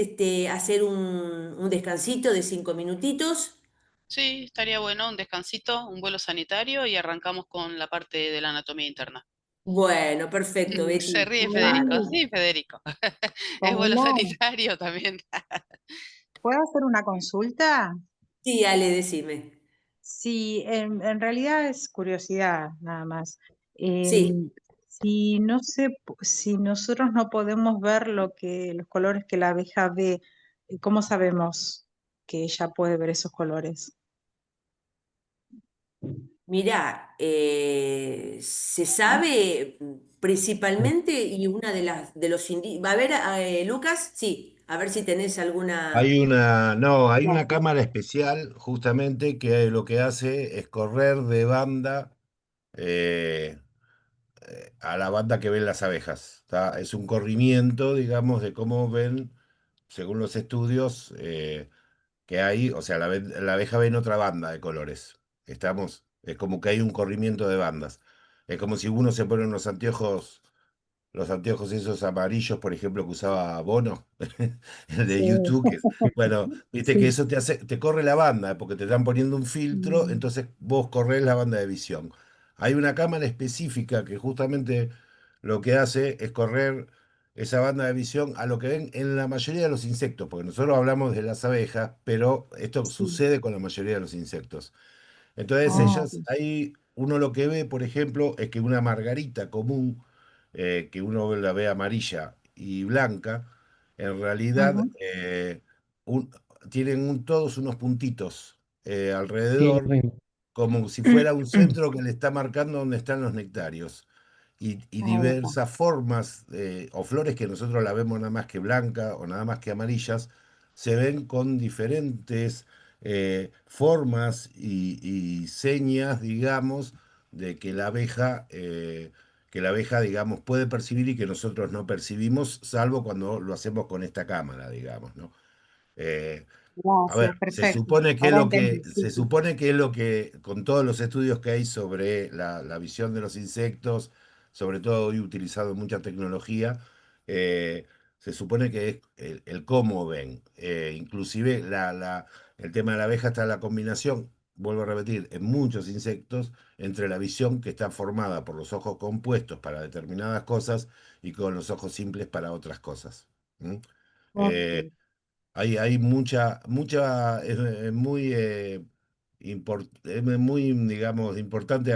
hacer un descansito de 5 minutitos. Sí, estaría bueno, un descansito, un vuelo sanitario y arrancamos con la parte de la anatomía interna. Bueno, perfecto, Se Betty. ríe Federico. Dale, Sí, Federico. Es vuelo Paula, sanitario también. ¿puedo hacer una consulta? Sí, Ale, decime. Sí, en realidad es curiosidad nada más. Sí, Si no si nosotros no podemos ver los colores que la abeja ve, ¿cómo sabemos que ella puede ver esos colores? mirá, se sabe principalmente y una de los indicios. A ver, Lucas, sí, a ver si tenés alguna. No, hay una Gracias. cámara especial justamente que lo que hace es correr de banda eh, a la banda que ven las abejas. ¿Tá? Es un corrimiento, digamos, de cómo ven, según los estudios que hay, o sea, la abeja ve en otra banda de colores. Estamos, es como que hay un corrimiento de bandas. Es como si uno se pone unos anteojos. Los anteojos esos amarillos, por ejemplo, que usaba Bono, el de Sí, YouTube, bueno, viste que sí. eso te corre la banda, porque te están poniendo un filtro, Mm, entonces vos corres la banda de visión. Hay una cámara específica que justamente lo que hace es correr esa banda de visión a lo que ven en la mayoría de los insectos, porque nosotros hablamos de las abejas, pero esto sí. sucede con la mayoría de los insectos. Entonces Ah, ellas, ahí uno lo que ve, por ejemplo, es que una margarita común, que uno la ve amarilla y blanca, en realidad ujú. un- tienen todos unos puntitos Sí, lo alrededor, mismo. como si fuera un centro que le está marcando dónde están los nectarios. Y Ahí está. diversas formas o flores que nosotros la vemos nada más que blanca o nada más que amarillas, se ven con diferentes formas y señas, digamos, de que la abeja, digamos, puede percibir y que nosotros no percibimos, salvo cuando lo hacemos con esta cámara, digamos, ¿no? Eh, a ver, Gracias, perfecto. Ahora entendí, sí, se sí. supone que es lo que, con todos los estudios que hay sobre la visión de los insectos, sobre todo hoy utilizado mucha tecnología, eh, se supone que es el cómo ven. Inclusive el tema de la abeja está la combinación, vuelvo a repetir, en muchos insectos, entre la visión que está formada por los ojos compuestos para determinadas cosas y con los ojos simples para otras cosas. ¿Mm? Eh, Ok. hay es muy, es muy, digamos, importante.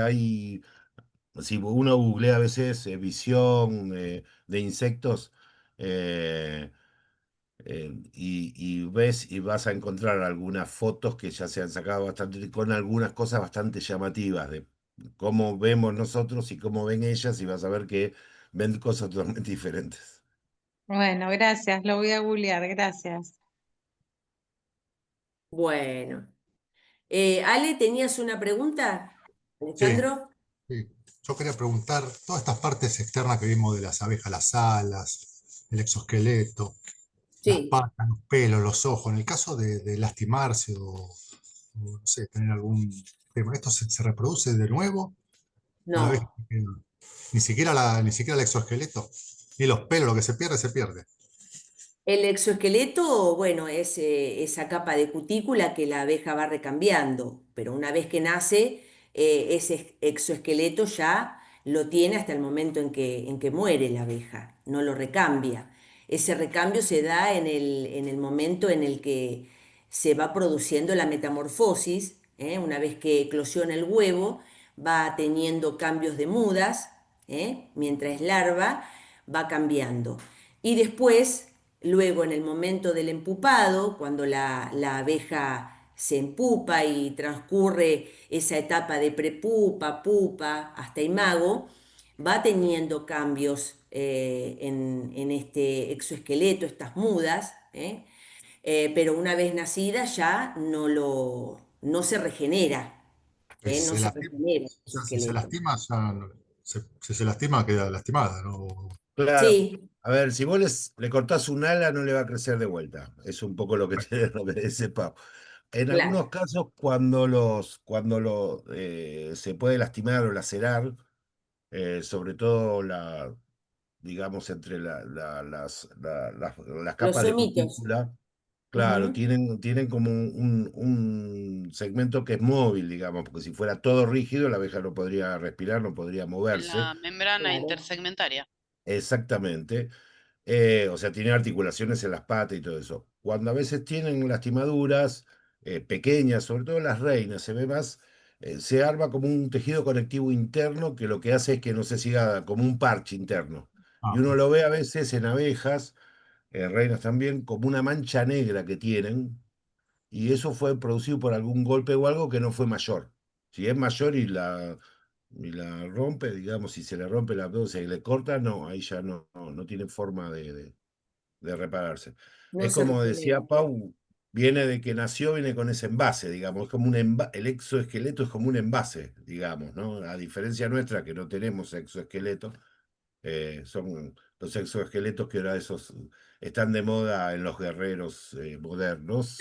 Si uno googlea a veces visión de insectos eh, y ves y vas a encontrar algunas fotos que ya se han sacado bastante, con algunas cosas bastante llamativas de cómo vemos nosotros y cómo ven ellas y vas a ver que ven cosas totalmente diferentes. Bueno, gracias, lo voy a googlear, gracias. Bueno. Ale, ¿tenías una pregunta? Sí, Alejandro. sí. Yo quería preguntar, todas estas partes externas que vimos de las abejas, las alas, el exoesqueleto, las Sí, patas, los pelos, los ojos, en el caso de lastimarse o, no sé, tener algún tema, ¿esto se reproduce de nuevo una vez no. que ni siquiera el exoesqueleto, ni los pelos, lo que se pierde, se pierde? El exoesqueleto, bueno, es esa capa de cutícula que la abeja va recambiando, pero una vez que nace, ese exoesqueleto ya lo tiene hasta el momento en que muere la abeja, no lo recambia. Ese recambio se da en el momento en el que se va produciendo la metamorfosis, una vez que eclosiona el huevo, va teniendo cambios de mudas, mientras es larva, va cambiando. Y después, luego en el momento del empupado, cuando la abeja se empupa y transcurre esa etapa de prepupa, pupa, hasta imago, va teniendo cambios en este exoesqueleto, estas mudas, ¿eh? Pero una vez nacida ya no se regenera, Si no se se lastima, regenera el o sea, si se exoesqueleto. lastima, ya si se lastima, queda lastimada, ¿no? Claro. Sí, A ver, si vos le cortás un ala, no le va a crecer de vuelta. Es un poco lo que, lo que dice Pau. En algunos claro. casos, se puede lastimar o lacerar, sobre todo digamos, entre las Los capas de somitos. cutícula, claro, Ujú. tienen como un segmento que es móvil, digamos, porque si fuera todo rígido, la abeja no podría respirar, no podría En moverse. la membrana Claro. intersegmentaria. Exactamente. O sea, tiene articulaciones en las patas y todo eso. Cuando a veces tienen lastimaduras pequeñas, sobre todo las reinas, se ve más, se arma como un tejido conectivo interno que lo que hace es que no se siga como un parche interno. Y uno Ajá. lo ve a veces en abejas, reinas también, como una mancha negra que tienen, y eso fue producido por algún golpe o algo que no fue mayor. Si es mayor y la rompe, digamos, si se le rompe la abdomen y le corta, no, ahí ya no tiene forma de repararse. No Es se como regenera, decía claro. Pau, viene que nació, viene con ese envase, digamos, es como el exoesqueleto es como un envase, digamos, ¿no? A diferencia nuestra, que no tenemos exoesqueleto, son los exoesqueletos que ahora esos están de moda en los guerreros modernos.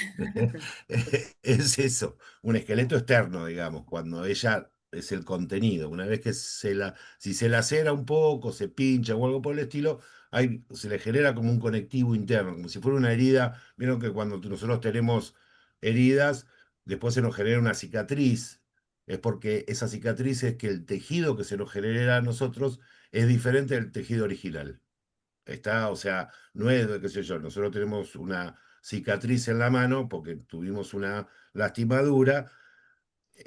Es eso, un esqueleto externo, digamos, cuando ella es el contenido. Una vez que si se lacera un poco, se pincha o algo por el estilo, se le genera como un conectivo interno, como si fuera una herida. Vieron que cuando nosotros tenemos heridas, después se nos genera una cicatriz. Es porque esa cicatriz es que el tejido que se nos genera a nosotros es diferente del tejido original. O sea, no es de qué sé yo, nosotros tenemos una cicatriz en la mano porque tuvimos una lastimadura.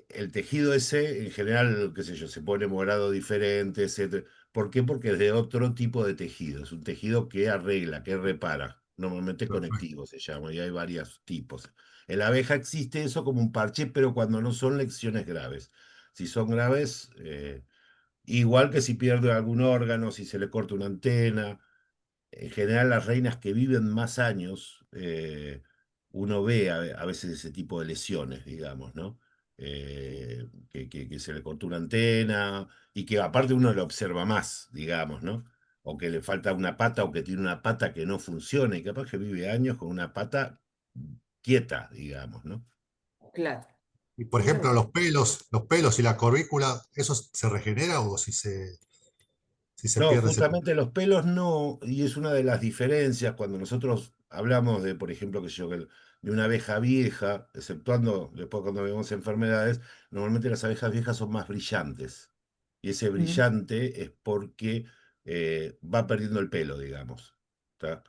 El tejido ese, en general, qué sé yo, se pone morado diferente, etcétera. ¿Por qué? Porque es de otro tipo de tejido. Es un tejido que arregla, que repara. Normalmente Perfecto. conectivo se llama, y hay varios tipos. En la abeja existe eso como un parche, pero cuando no son lesiones graves. Si son graves, igual que si pierde algún órgano, si se le corta una antena. En general, las reinas que viven más años, uno ve a veces ese tipo de lesiones, digamos, ¿no? Que se le cortó una antena y que aparte uno lo observa más, digamos, ¿no? O que le falta una pata o que tiene una pata que no funciona y capaz que vive años con una pata quieta, digamos, ¿no? Claro, Y por es ejemplo, verdad. los pelos y la corvícula, ¿eso se regenera o si se No, pierde ese pelo? justamente los pelos no, y es una de las diferencias cuando nosotros hablamos de, por ejemplo, que yo, de una abeja vieja, exceptuando después cuando vemos enfermedades, normalmente las abejas viejas son más brillantes. Y ese Mm, brillante es porque va perdiendo el pelo, digamos. ¿Tá?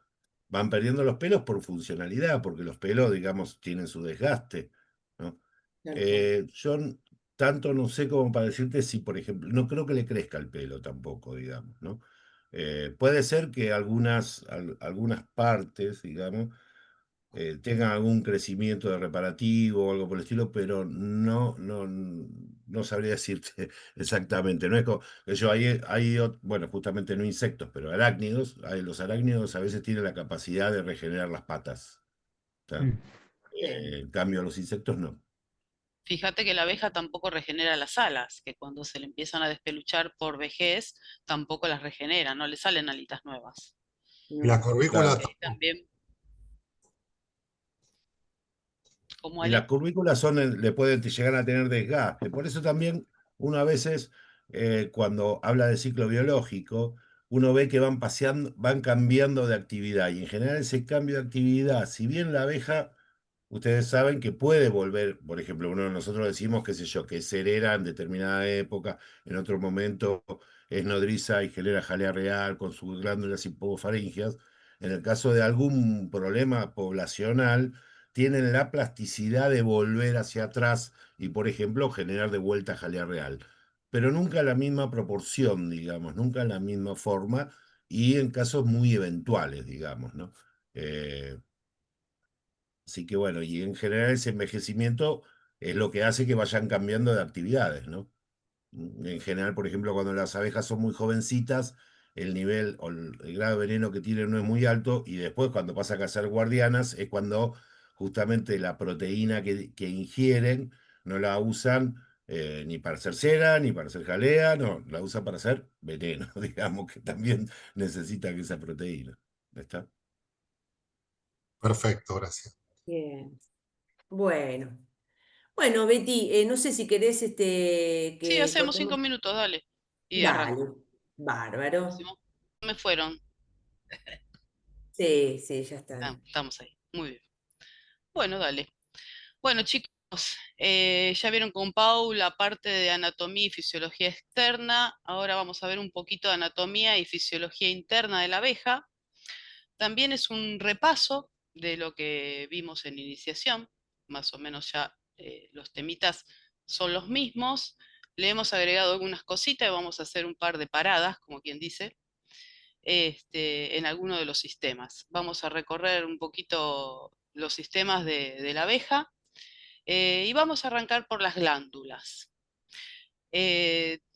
Van perdiendo los pelos por funcionalidad, porque los pelos, digamos, tienen su desgaste, ¿no? Tal cual. Yo tanto no sé como para decirte si, por ejemplo, no creo que le crezca el pelo tampoco, digamos, ¿no? Puede ser que algunas partes, digamos, tengan algún crecimiento de reparativo o algo por el estilo, pero no sabría decirte exactamente. No es como, que yo bueno, justamente no insectos, pero arácnidos. Los arácnidos a veces tienen la capacidad de regenerar las patas. ¿Tá? mm. Bien. En cambio, los insectos no. Fíjate que la abeja tampoco regenera las alas, que cuando se le empiezan a despeluchar por vejez, tampoco las regenera, no le salen alitas nuevas. Y la No, corvícula Así que Claro. ahí también, como Y las Ale, curvículas le pueden llegar a tener desgaste. Por eso también uno a veces, cuando habla de ciclo biológico, uno ve que van cambiando de actividad. Y en general ese cambio de actividad, si bien la abeja, ustedes saben que puede volver, por ejemplo, uno de nosotros decimos, qué sé yo, que es herera en determinada época, en otro momento es nodriza y genera jalea real con sus glándulas hipofaringeas. En el caso de algún problema poblacional, tienen la plasticidad de volver hacia atrás y, por ejemplo, generar de vuelta jalea real. Pero nunca la misma proporción, digamos, nunca la misma forma. y en casos muy eventuales, digamos, ¿no? Eh, Así que bueno, y en general ese envejecimiento es lo que hace que vayan cambiando de actividades, ¿no? En general, por ejemplo, cuando las abejas son muy jovencitas, el nivel o el grado de veneno que tienen no es muy alto, y después cuando pasa a ser guardianas es cuando justamente la proteína que ingieren no la usan ni para hacer cera, ni para hacer jalea, no, la usan para hacer veneno, digamos que también necesitan esa proteína. ¿Está? Perfecto, gracias. Bien. Bueno. Bueno, Betty, no sé si querés Sí, que hacemos cortemos. 5 minutos, dale. Y arranco. Dale, bárbaro. Me fueron. Sí, sí, ya Ah, están. estamos ahí. Muy bien. Bueno, dale. Bueno, chicos, ya vieron con Pau la parte de anatomía y fisiología externa. Ahora vamos a ver un poquito de anatomía y fisiología interna de la abeja. También es un repaso de lo que vimos en iniciación. Más o menos ya los temitas son los mismos. Le hemos agregado algunas cositas y vamos a hacer un par de paradas, como quien dice, en alguno de los sistemas. Vamos a recorrer un poquito los sistemas de la abeja. Y vamos a arrancar por las glándulas.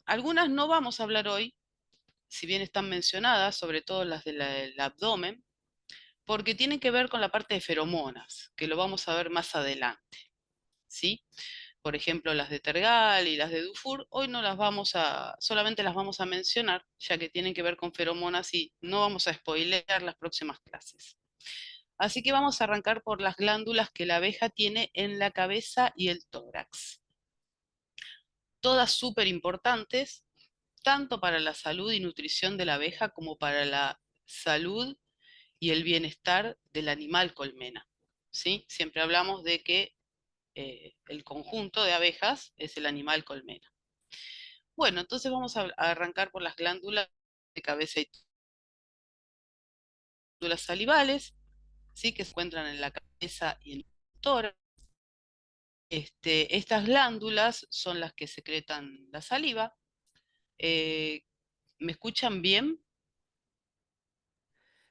Algunas no vamos a hablar hoy, si bien están mencionadas, sobre todo las del abdomen, porque tienen que ver con la parte de feromonas, que lo vamos a ver más adelante, ¿sí? Por ejemplo, las de Tergal y las de Dufour, hoy no las vamos a, solamente las vamos a mencionar, ya que tienen que ver con feromonas y no vamos a spoilear las próximas clases. Así que vamos a arrancar por las glándulas que la abeja tiene en la cabeza y el tórax. Todas súper importantes, tanto para la salud y nutrición de la abeja como para la salud y el bienestar del animal colmena. ¿Sí? Siempre hablamos de que el conjunto de abejas es el animal colmena. Bueno, entonces vamos a arrancar por las glándulas de cabeza y glándulas salivales, ¿sí? Que se encuentran en la cabeza y en el tórax. Estas glándulas son las que secretan la saliva. Eh, ¿Me escuchan bien?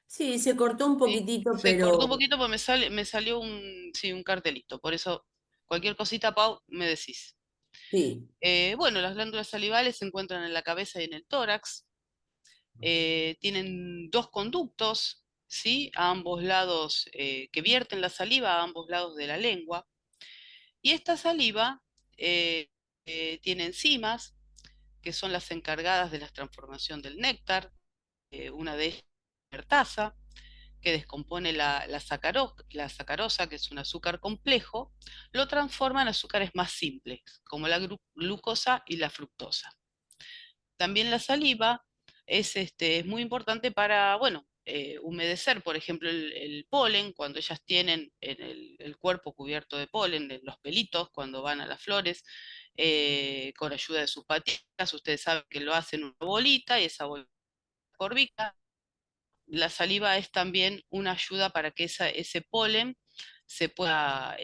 Sí, se cortó un Sí, poquitito, se cortó un pero poquito porque me salió sí, un cartelito, por eso cualquier cosita, Pau, me decís. sí. Bueno, las glándulas salivales se encuentran en la cabeza y en el tórax. Tienen dos conductos, ¿sí? A ambos lados, que vierten la saliva a ambos lados de la lengua. Y esta saliva tiene enzimas, que son las encargadas de la transformación del néctar. Una de ellas es la mertasa, que descompone la sacarosa, que es un azúcar complejo, lo transforma en azúcares más simples, como la glucosa y la fructosa. También la saliva es muy importante para, bueno, humedecer, por ejemplo, el polen, cuando ellas tienen en el cuerpo cubierto de polen, en los pelitos, cuando van a las flores, con ayuda de sus patitas, ustedes saben que lo hacen una bolita y esa bolita corvica. La saliva es también una ayuda para que ese polen se pueda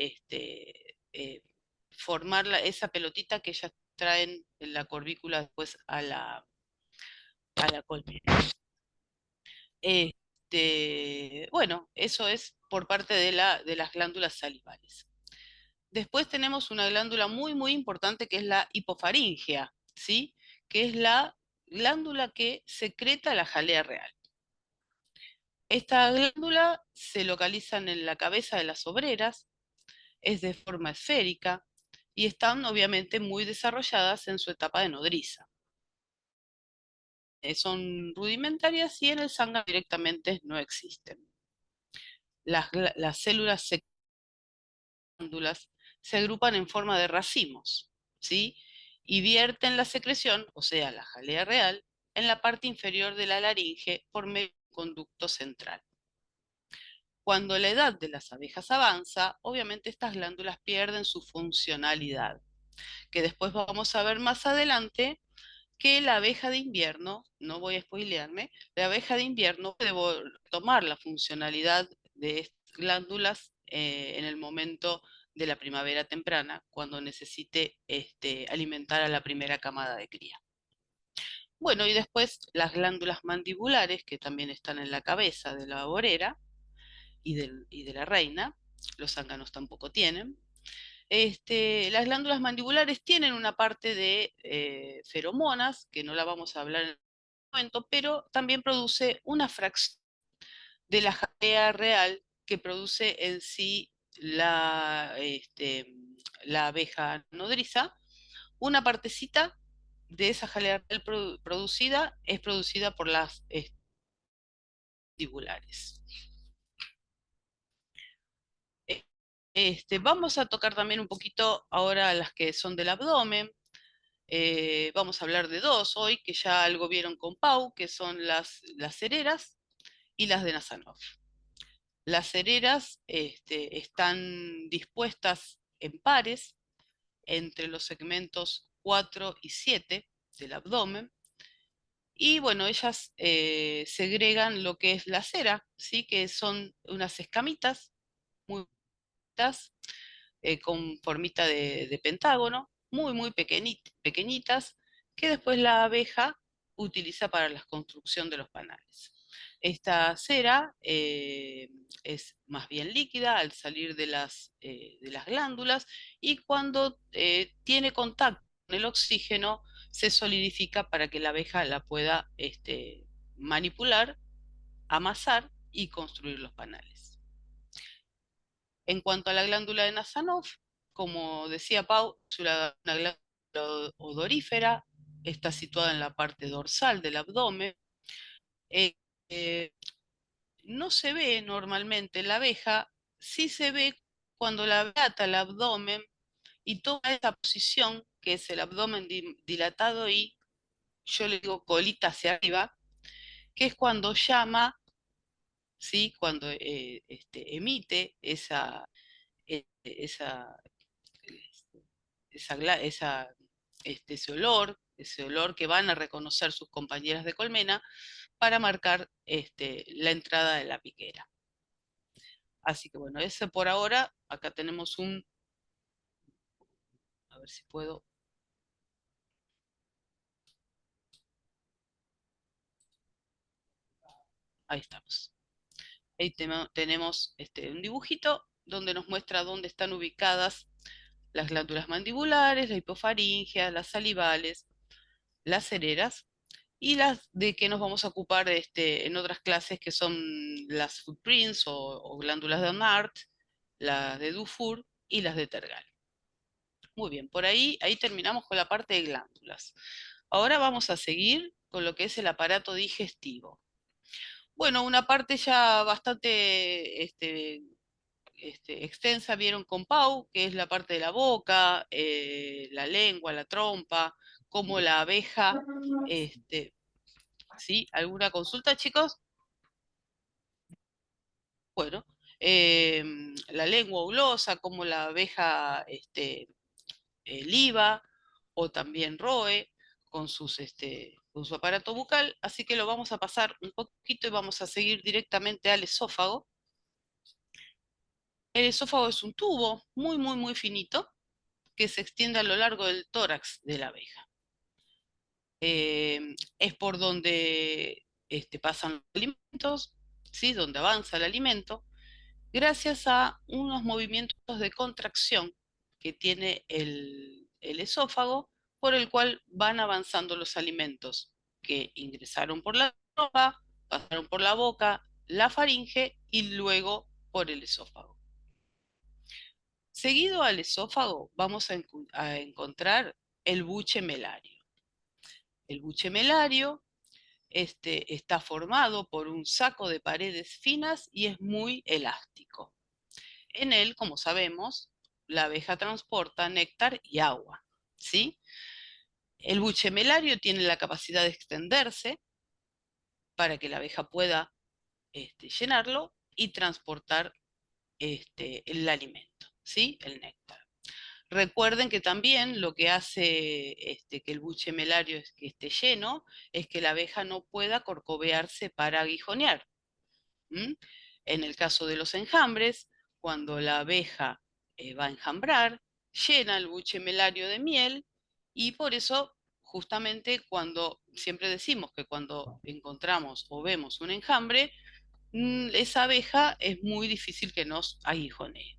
formar esa pelotita que ellas traen en la corvícula después a la colmena. Bueno, eso es por parte de las glándulas salivales. Después tenemos una glándula muy, muy importante que es la hipofaringea, ¿sí? Que es la glándula que secreta la jalea real. Esta glándula se localiza en la cabeza de las obreras, es de forma esférica y están obviamente muy desarrolladas en su etapa de nodriza. Son rudimentarias y en el sangre directamente no existen. Las células glándulas se agrupan en forma de racimos, ¿sí? Y vierten la secreción, o sea, la jalea real, en la parte inferior de la laringe por medio de un conducto central. Cuando la edad de las abejas avanza, obviamente estas glándulas pierden su funcionalidad, que después vamos a ver más adelante que la abeja de invierno, no voy a spoilearme, la abeja de invierno puede tomar la funcionalidad de estas glándulas en el momento de la primavera temprana, cuando necesite alimentar a la primera camada de cría. Bueno, y después las glándulas mandibulares, que también están en la cabeza de la obrera y de la reina, los zánganos tampoco tienen. Las glándulas mandibulares tienen una parte de feromonas, que no la vamos a hablar en este momento, pero también produce una fracción de la jalea real que produce en sí la abeja nodriza. Una partecita de esa jalea real producida es producida por las mandibulares. Vamos a tocar también un poquito ahora las que son del abdomen. Vamos a hablar de dos hoy, que ya algo vieron con Pau, que son las cereras y las de Nasanov. Las cereras están dispuestas en pares entre los segmentos 4 y 7 del abdomen. Y bueno, ellas segregan lo que es la cera, ¿sí? Que son unas escamitas muy bonitas, con formita de pentágono, muy pequeñitas, que después la abeja utiliza para la construcción de los panales. Esta cera es más bien líquida al salir de las glándulas, y cuando tiene contacto con el oxígeno se solidifica para que la abeja la pueda manipular, amasar y construir los panales. En cuanto a la glándula de Nasanov, como decía Pau, es una glándula odorífera, está situada en la parte dorsal del abdomen. Eh, eh, no se ve normalmente la abeja, sí se ve cuando la dilata el abdomen y toma esa posición, que es el abdomen dilatado y yo le digo colita hacia arriba, que es cuando llama, ¿sí? Cuando emite esa, ese olor que van a reconocer sus compañeras de colmena para marcar la entrada de la piquera. Así que bueno, ese por ahora. Acá tenemos a ver si puedo. Ahí estamos. Ahí tenemos un dibujito donde nos muestra dónde están ubicadas las glándulas mandibulares, la hipofaringea, las salivales, las cereras, y las de que nos vamos a ocupar en otras clases, que son las footprints o glándulas de Nart, las de Dufour y las de Tergal. Muy bien, por ahí terminamos con la parte de glándulas. Ahora vamos a seguir con lo que es el aparato digestivo. Bueno, una parte ya bastante extensa vieron con Pau, que es la parte de la boca, la lengua, la trompa, cómo la abeja, ¿sí? ¿Alguna consulta, chicos? Bueno, la lengua ulosa, cómo la abeja liba o también roe con su aparato bucal, así que lo vamos a pasar un poquito y vamos a seguir directamente al esófago. El esófago es un tubo muy finito que se extiende a lo largo del tórax de la abeja. Es por donde pasan los alimentos, ¿sí? Donde avanza el alimento, gracias a unos movimientos de contracción que tiene el esófago, por el cual van avanzando los alimentos que ingresaron por la trompa, pasaron por la boca, la faringe y luego por el esófago. Seguido al esófago vamos a encontrar el buche melario. El buche melario está formado por un saco de paredes finas y es muy elástico. En él, como sabemos, la abeja transporta néctar y agua, ¿sí? El buche melario tiene la capacidad de extenderse para que la abeja pueda llenarlo y transportar el alimento, ¿sí? El néctar. Recuerden que también lo que hace que el buche melario que esté lleno es que la abeja no pueda corcovearse para aguijonear. En el caso de los enjambres, cuando la abeja va a enjambrar, llena el buche melario de miel y por eso justamente cuando, siempre decimos que cuando encontramos o vemos un enjambre, esa abeja es muy difícil que nos aguijonee.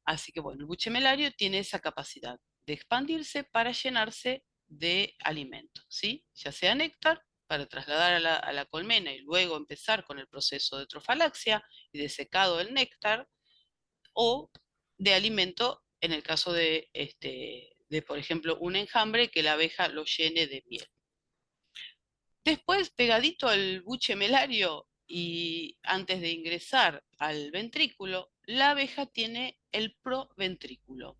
Así que bueno, el buche tiene esa capacidad de expandirse para llenarse de alimento, ¿sí? Ya sea néctar para trasladar a la colmena y luego empezar con el proceso de trofalaxia y de secado del néctar, o de alimento en el caso de, por ejemplo, un enjambre que la abeja lo llene de miel. Después, pegadito al buche melario y antes de ingresar al ventrículo, la abeja tiene el proventrículo.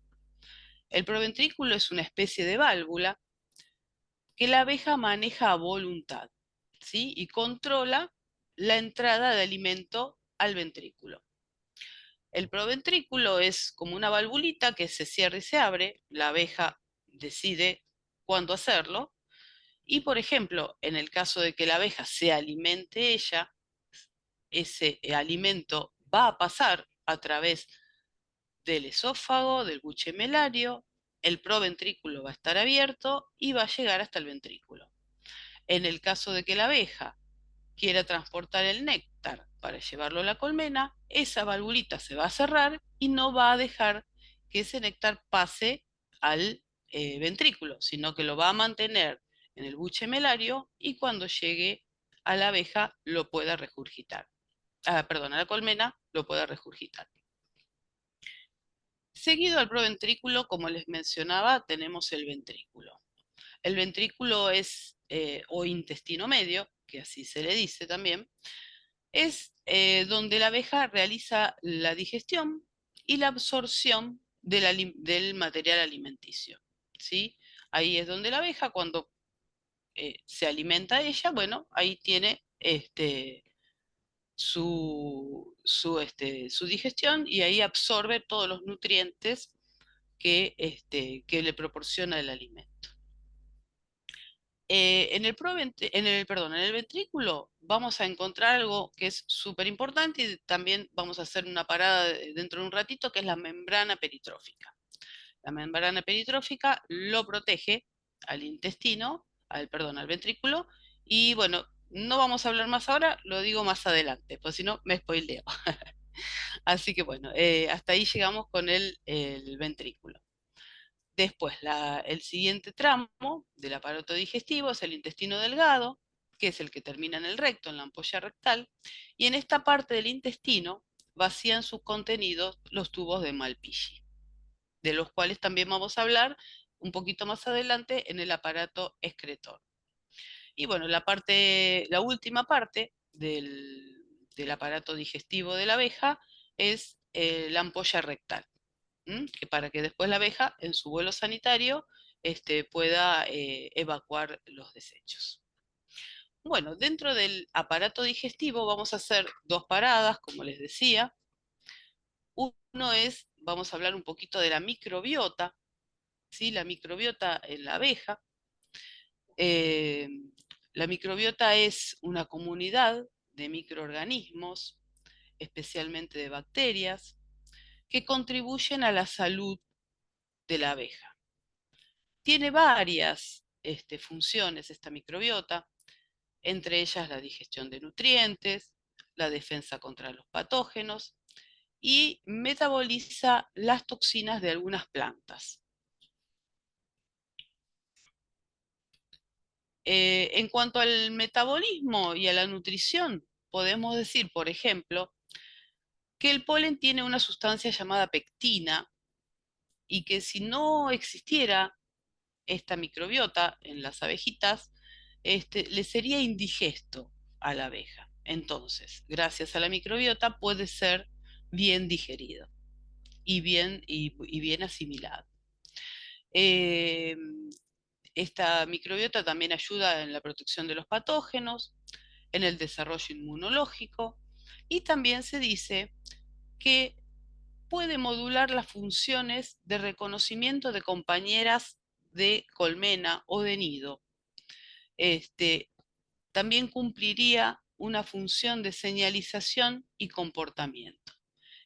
El proventrículo es una especie de válvula que la abeja maneja a voluntad, ¿sí? Y controla la entrada de alimento al ventrículo. El proventrículo es como una valvulita que se cierra y se abre, la abeja decide cuándo hacerlo, y por ejemplo, en el caso de que la abeja se alimente ella, ese alimento va a pasar a través del esófago, del buche melario, el proventrículo va a estar abierto y va a llegar hasta el ventrículo. En el caso de que la abeja quiera transportar el néctar para llevarlo a la colmena, esa valvulita se va a cerrar y no va a dejar que ese néctar pase al ventrículo, sino que lo va a mantener en el buche melario y cuando llegue a la abeja lo pueda regurgitar. Perdón, a la colmena lo pueda regurgitar. Seguido al proventrículo, como les mencionaba, tenemos el ventrículo. El ventrículo es, o intestino medio, que así se le dice también, es donde la abeja realiza la digestión y la absorción del material alimenticio, ¿sí? Ahí es donde la abeja, cuando se alimenta ella, bueno, ahí tiene su digestión y ahí absorbe todos los nutrientes que le proporciona el alimento. En el ventrículo vamos a encontrar algo que es súper importante y también vamos a hacer una parada dentro de un ratito, que es la membrana peritrófica. La membrana peritrófica lo protege al intestino, al ventrículo, y bueno, no vamos a hablar más ahora, lo digo más adelante, pues si no me spoileo. Así que bueno, hasta ahí llegamos con el ventrículo. Después, el siguiente tramo del aparato digestivo es el intestino delgado, que es el que termina en el recto, en la ampolla rectal, y en esta parte del intestino vacían sus contenidos los tubos de Malpighi, de los cuales también vamos a hablar un poquito más adelante en el aparato excretor. Y bueno, la última parte del aparato digestivo de la abeja es la ampolla rectal, que para que después la abeja en su vuelo sanitario pueda evacuar los desechos. Bueno, dentro del aparato digestivo vamos a hacer dos paradas, como les decía. Uno es, vamos a hablar un poquito de la microbiota, ¿sí? La microbiota en la abeja. Eh, la microbiota es una comunidad de microorganismos, especialmente de bacterias, que contribuyen a la salud de la abeja. Tiene varias funciones esta microbiota, entre ellas la digestión de nutrientes, la defensa contra los patógenos y metaboliza las toxinas de algunas plantas. En cuanto al metabolismo y a la nutrición, podemos decir, por ejemplo, que el polen tiene una sustancia llamada pectina y que si no existiera esta microbiota en las abejitas, le sería indigesto a la abeja. Entonces, gracias a la microbiota puede ser bien digerido y bien asimilado. Eh, Esta microbiota también ayuda en la protección de los patógenos, en el desarrollo inmunológico y también se dice que puede modular las funciones de reconocimiento de compañeras de colmena o de nido. También cumpliría una función de señalización y comportamiento.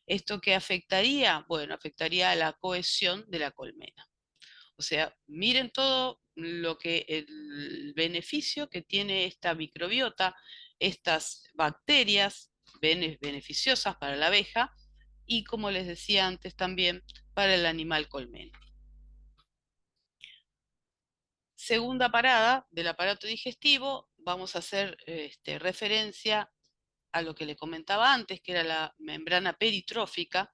¿Esto qué afectaría? Bueno, afectaría a la cohesión de la colmena. O sea, miren todo lo que el beneficio que tiene esta microbiota, estas bacterias beneficiosas para la abeja y, como les decía antes también, para el animal colmena. Segunda parada del aparato digestivo, vamos a hacer referencia a lo que le comentaba antes, que era la membrana peritrófica,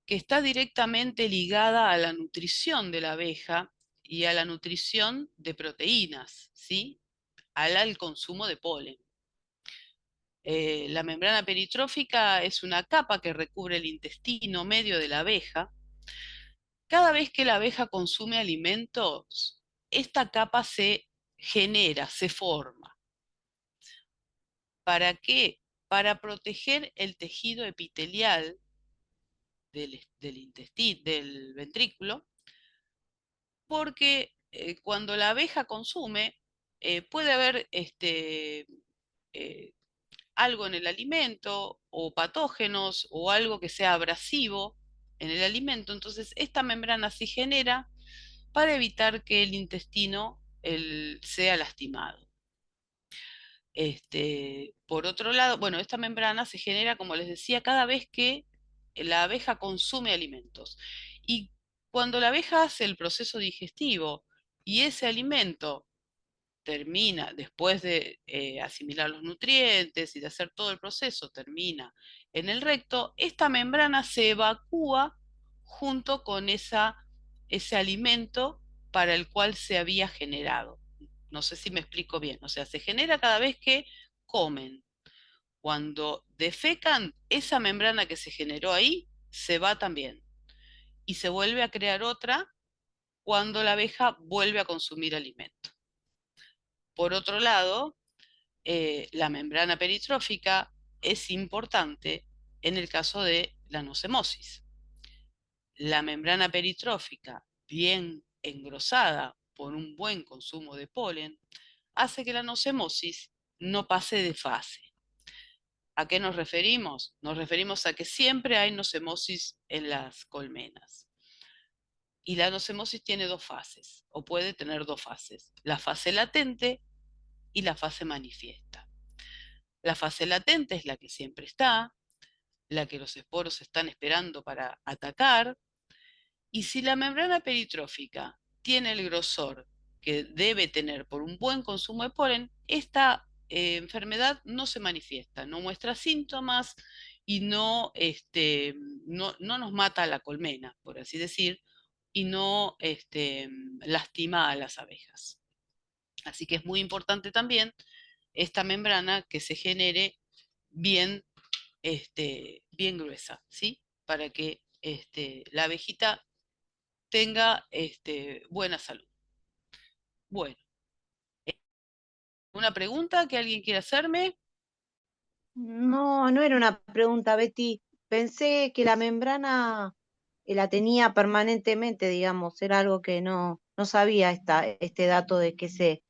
que está directamente ligada a la nutrición de la abeja y a la nutrición de proteínas, ¿sí? Al consumo de polen. La membrana peritrófica es una capa que recubre el intestino medio de la abeja. Cada vez que la abeja consume alimentos, esta capa se genera, se forma. ¿Para qué? Para proteger el tejido epitelial del intestino, del ventrículo, porque cuando la abeja consume, puede haber algo en el alimento, o patógenos, o algo que sea abrasivo en el alimento. Entonces, esta membrana se genera para evitar que el intestino sea lastimado. Por otro lado, bueno, esta membrana se genera, como les decía, cada vez que la abeja consume alimentos. Y cuando la abeja hace el proceso digestivo y ese alimento termina, después de asimilar los nutrientes y de hacer todo el proceso, termina en el recto, esta membrana se evacúa junto con ese alimento para el cual se había generado. No sé si me explico bien. O sea, se genera cada vez que comen. Cuando defecan, esa membrana que se generó ahí se va también. Y se vuelve a crear otra cuando la abeja vuelve a consumir alimento. Por otro lado, la membrana peritrófica es importante en el caso de la nocemosis. La membrana peritrófica, bien engrosada por un buen consumo de polen, hace que la nocemosis no pase de fase. ¿A qué nos referimos? Nos referimos a que siempre hay nocemosis en las colmenas. Y la nocemosis tiene dos fases, o puede tener dos fases: la fase latente y la fase manifiesta. La fase latente es la que siempre está, la que los esporos están esperando para atacar, y si la membrana peritrófica tiene el grosor que debe tener por un buen consumo de polen, esta enfermedad no se manifiesta, no muestra síntomas y no nos mata a la colmena, por así decir, y no lastima a las abejas. Así que es muy importante también esta membrana que se genere bien, bien gruesa, ¿sí? Para que la abejita tenga buena salud. Bueno, ¿una pregunta que alguien quiera hacerme? No, no era una pregunta, Betty. Pensé que la membrana la tenía permanentemente, digamos, era algo que no sabía este dato de que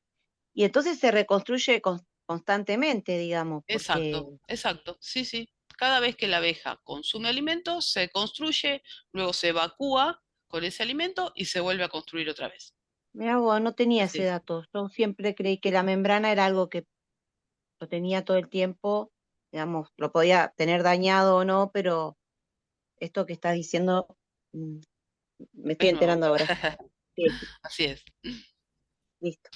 y entonces se reconstruye constantemente, digamos, porque Exacto, exacto, sí, sí. Cada vez que la abeja consume alimento, se construye, luego se evacúa con ese alimento y se vuelve a construir otra vez. mirá vos, no tenía Así ese es. dato. Yo siempre creí que la membrana era algo que lo tenía todo el tiempo, digamos, lo podía tener dañado o no, pero esto que estás diciendo, mm, me estoy Es nuevo. enterando ahora. Sí, Así es. listo.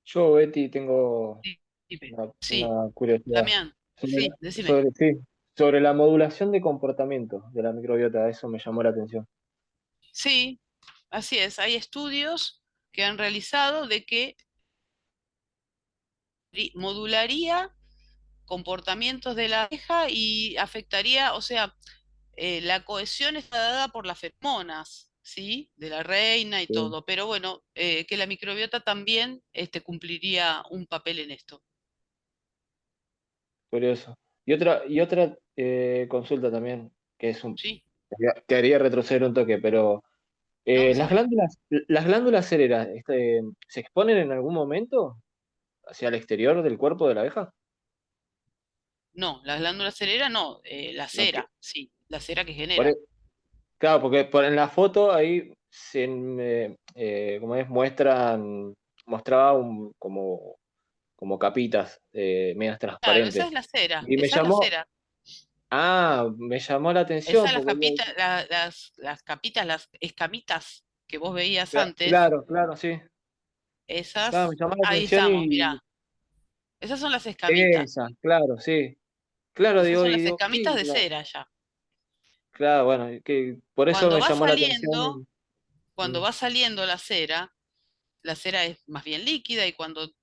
Yo, Betty, tengo Sí, dime. Sí, una curiosidad Damián, sobre, sí, decime. sí, sobre la modulación de comportamiento de la microbiota. Eso me llamó la atención. Sí, así es. Hay estudios que han realizado de que modularía comportamientos de la abeja y afectaría, o sea, la cohesión está dada por las feromonas, ¿sí? De la reina y Sí, todo, pero bueno, que la microbiota también cumpliría un papel en esto. curioso. Y otra consulta también, que Sí, te haría retroceder un toque, pero no, decime. las glándulas cerebrales, ¿se exponen en algún momento hacia el exterior del cuerpo de la abeja? No, la glándula cerera no, la No, cera, sí, la cera que por genera. e- claro, porque en la foto ahí como es, mostraba como capitas medias Claro, esa es transparentes. la cera, Y me esa es la llamó, cera. me llamó la Esas atención, las porque capitas, las capitas, las escamitas que vos veías antes, claro, claro, sí. Claro, me esas, llamó la ahí atención estamos, y mirá. Esas son las escamitas. esa, claro, sí. Claro, Esas digo, son y las digo, escamitas sí, de cera ya. claro, bueno, que por eso Cuando me va llamó la atención. saliendo, cuando Mm, va saliendo la cera es más bien líquida y cuando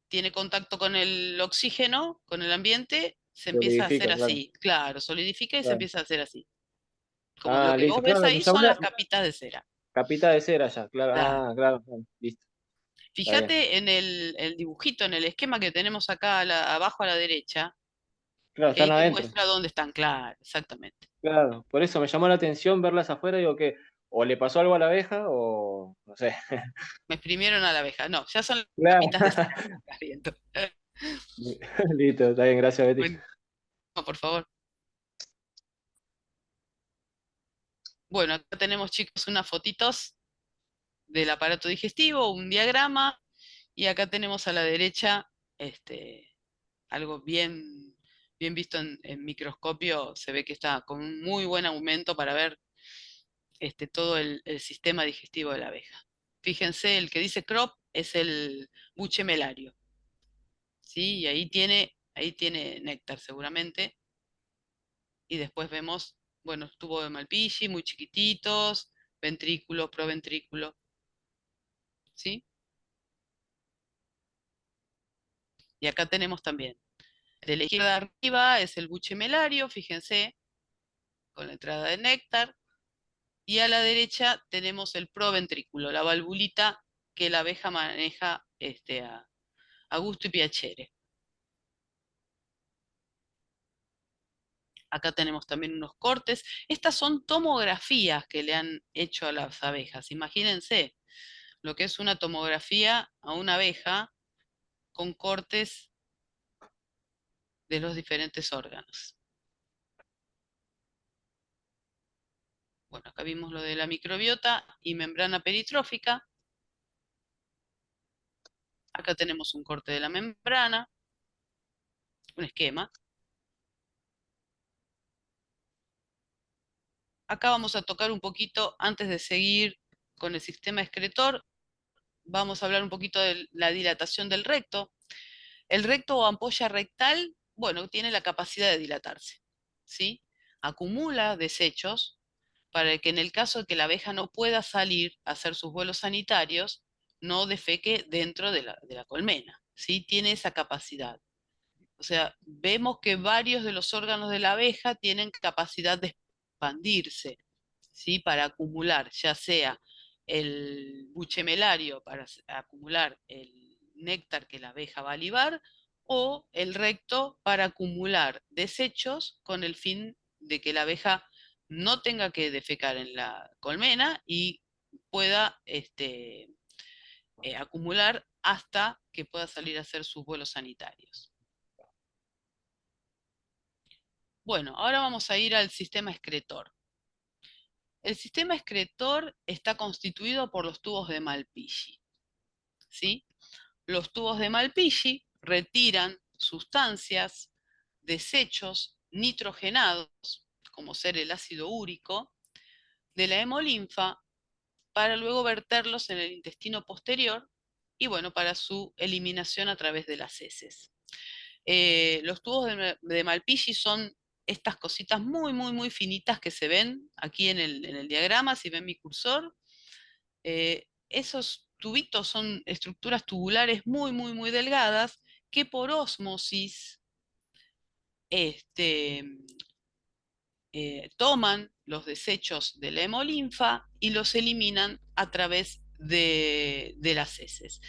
tiene contacto con el oxígeno, con el ambiente, se empieza a hacer solidifica, claro, así. Claro, solidifica y se claro. empieza a hacer así. Como lo Ah, que listo, vos ves claro, me ahí llamó son la las capitas de cera. capita de cera ya, claro, Claro. claro, claro, listo, está bien. Fíjate en el dibujito, en el esquema que tenemos acá abajo a la derecha, Claro, que están ahí te adentro, muestra dónde están, claro, exactamente. claro, por eso me llamó la atención verlas afuera, digo que o le pasó algo a la abeja o no sé. Me exprimieron a la abeja. No, ya son Claro. capitas de cera. Está bien. Listo, está bien, gracias, Betty. Bueno, por favor. Bueno, acá tenemos, chicos, unas fotitos del aparato digestivo, un diagrama, y acá tenemos a la derecha algo bien visto en microscopio. Se ve que está con un muy buen aumento para ver todo el sistema digestivo de la abeja. Fíjense, el que dice crop es el buche melario, ¿sí? Y ahí tiene néctar seguramente. Y después vemos, bueno, tubo de Malpighi, muy chiquititos, ventrículo, proventrículo, ¿sí? Y acá tenemos también, de la izquierda arriba es el buche melario, fíjense, con la entrada de néctar. Y a la derecha tenemos el proventrículo, la valvulita que la abeja maneja a gusto y piacere. Acá tenemos también unos cortes. Estas son tomografías que le han hecho a las abejas. Imagínense lo que es una tomografía a una abeja con cortes de los diferentes órganos. Bueno, acá vimos lo de la microbiota y membrana peritrófica. Acá tenemos un corte de la membrana, un esquema. Acá vamos a tocar un poquito, antes de seguir con el sistema excretor, vamos a hablar un poquito de la dilatación del recto. El recto o ampolla rectal, bueno, tiene la capacidad de dilatarse, ¿sí? Acumula desechos para que en el caso de que la abeja no pueda salir a hacer sus vuelos sanitarios, no defeque dentro de la colmena, ¿sí? Tiene esa capacidad. O sea, vemos que varios de los órganos de la abeja tienen capacidad de expandirse, ¿sí? Para acumular, ya sea el buche melario para acumular el néctar que la abeja va a libar, o el recto para acumular desechos con el fin de que la abeja no tenga que defecar en la colmena y pueda acumular hasta que pueda salir a hacer sus vuelos sanitarios. Bueno, ahora vamos a ir al sistema excretor. El sistema excretor está constituido por los tubos de Malpighi, ¿sí? Los tubos de Malpighi retiran sustancias, desechos nitrogenados, como ser el ácido úrico, de la hemolinfa para luego verterlos en el intestino posterior y bueno, para su eliminación a través de las heces. Los tubos de Malpighi son estas cositas muy finitas que se ven aquí en el diagrama, si ven mi cursor. Esos tubitos son estructuras tubulares muy delgadas que por ósmosis este, toman los desechos de la hemolinfa y los eliminan a través de las heces.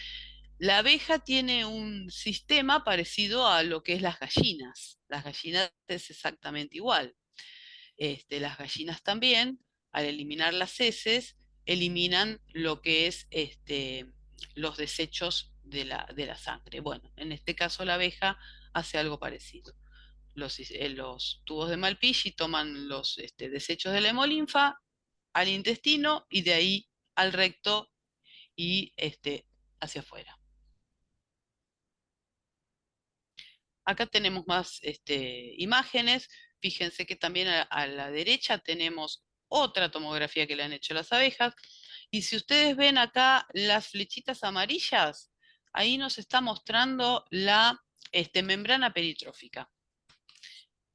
La abeja tiene un sistema parecido a lo que es las gallinas. Las gallinas es exactamente igual. Las gallinas también, al eliminar las heces, eliminan lo que es los desechos de la sangre. Bueno, en este caso la abeja hace algo parecido. Los tubos de Malpighi toman los desechos de la hemolinfa al intestino y de ahí al recto y hacia afuera. Acá tenemos más imágenes. Fíjense que también a la derecha tenemos otra tomografía que le han hecho las abejas. Y si ustedes ven acá las flechitas amarillas, ahí nos está mostrando la membrana peritrófica.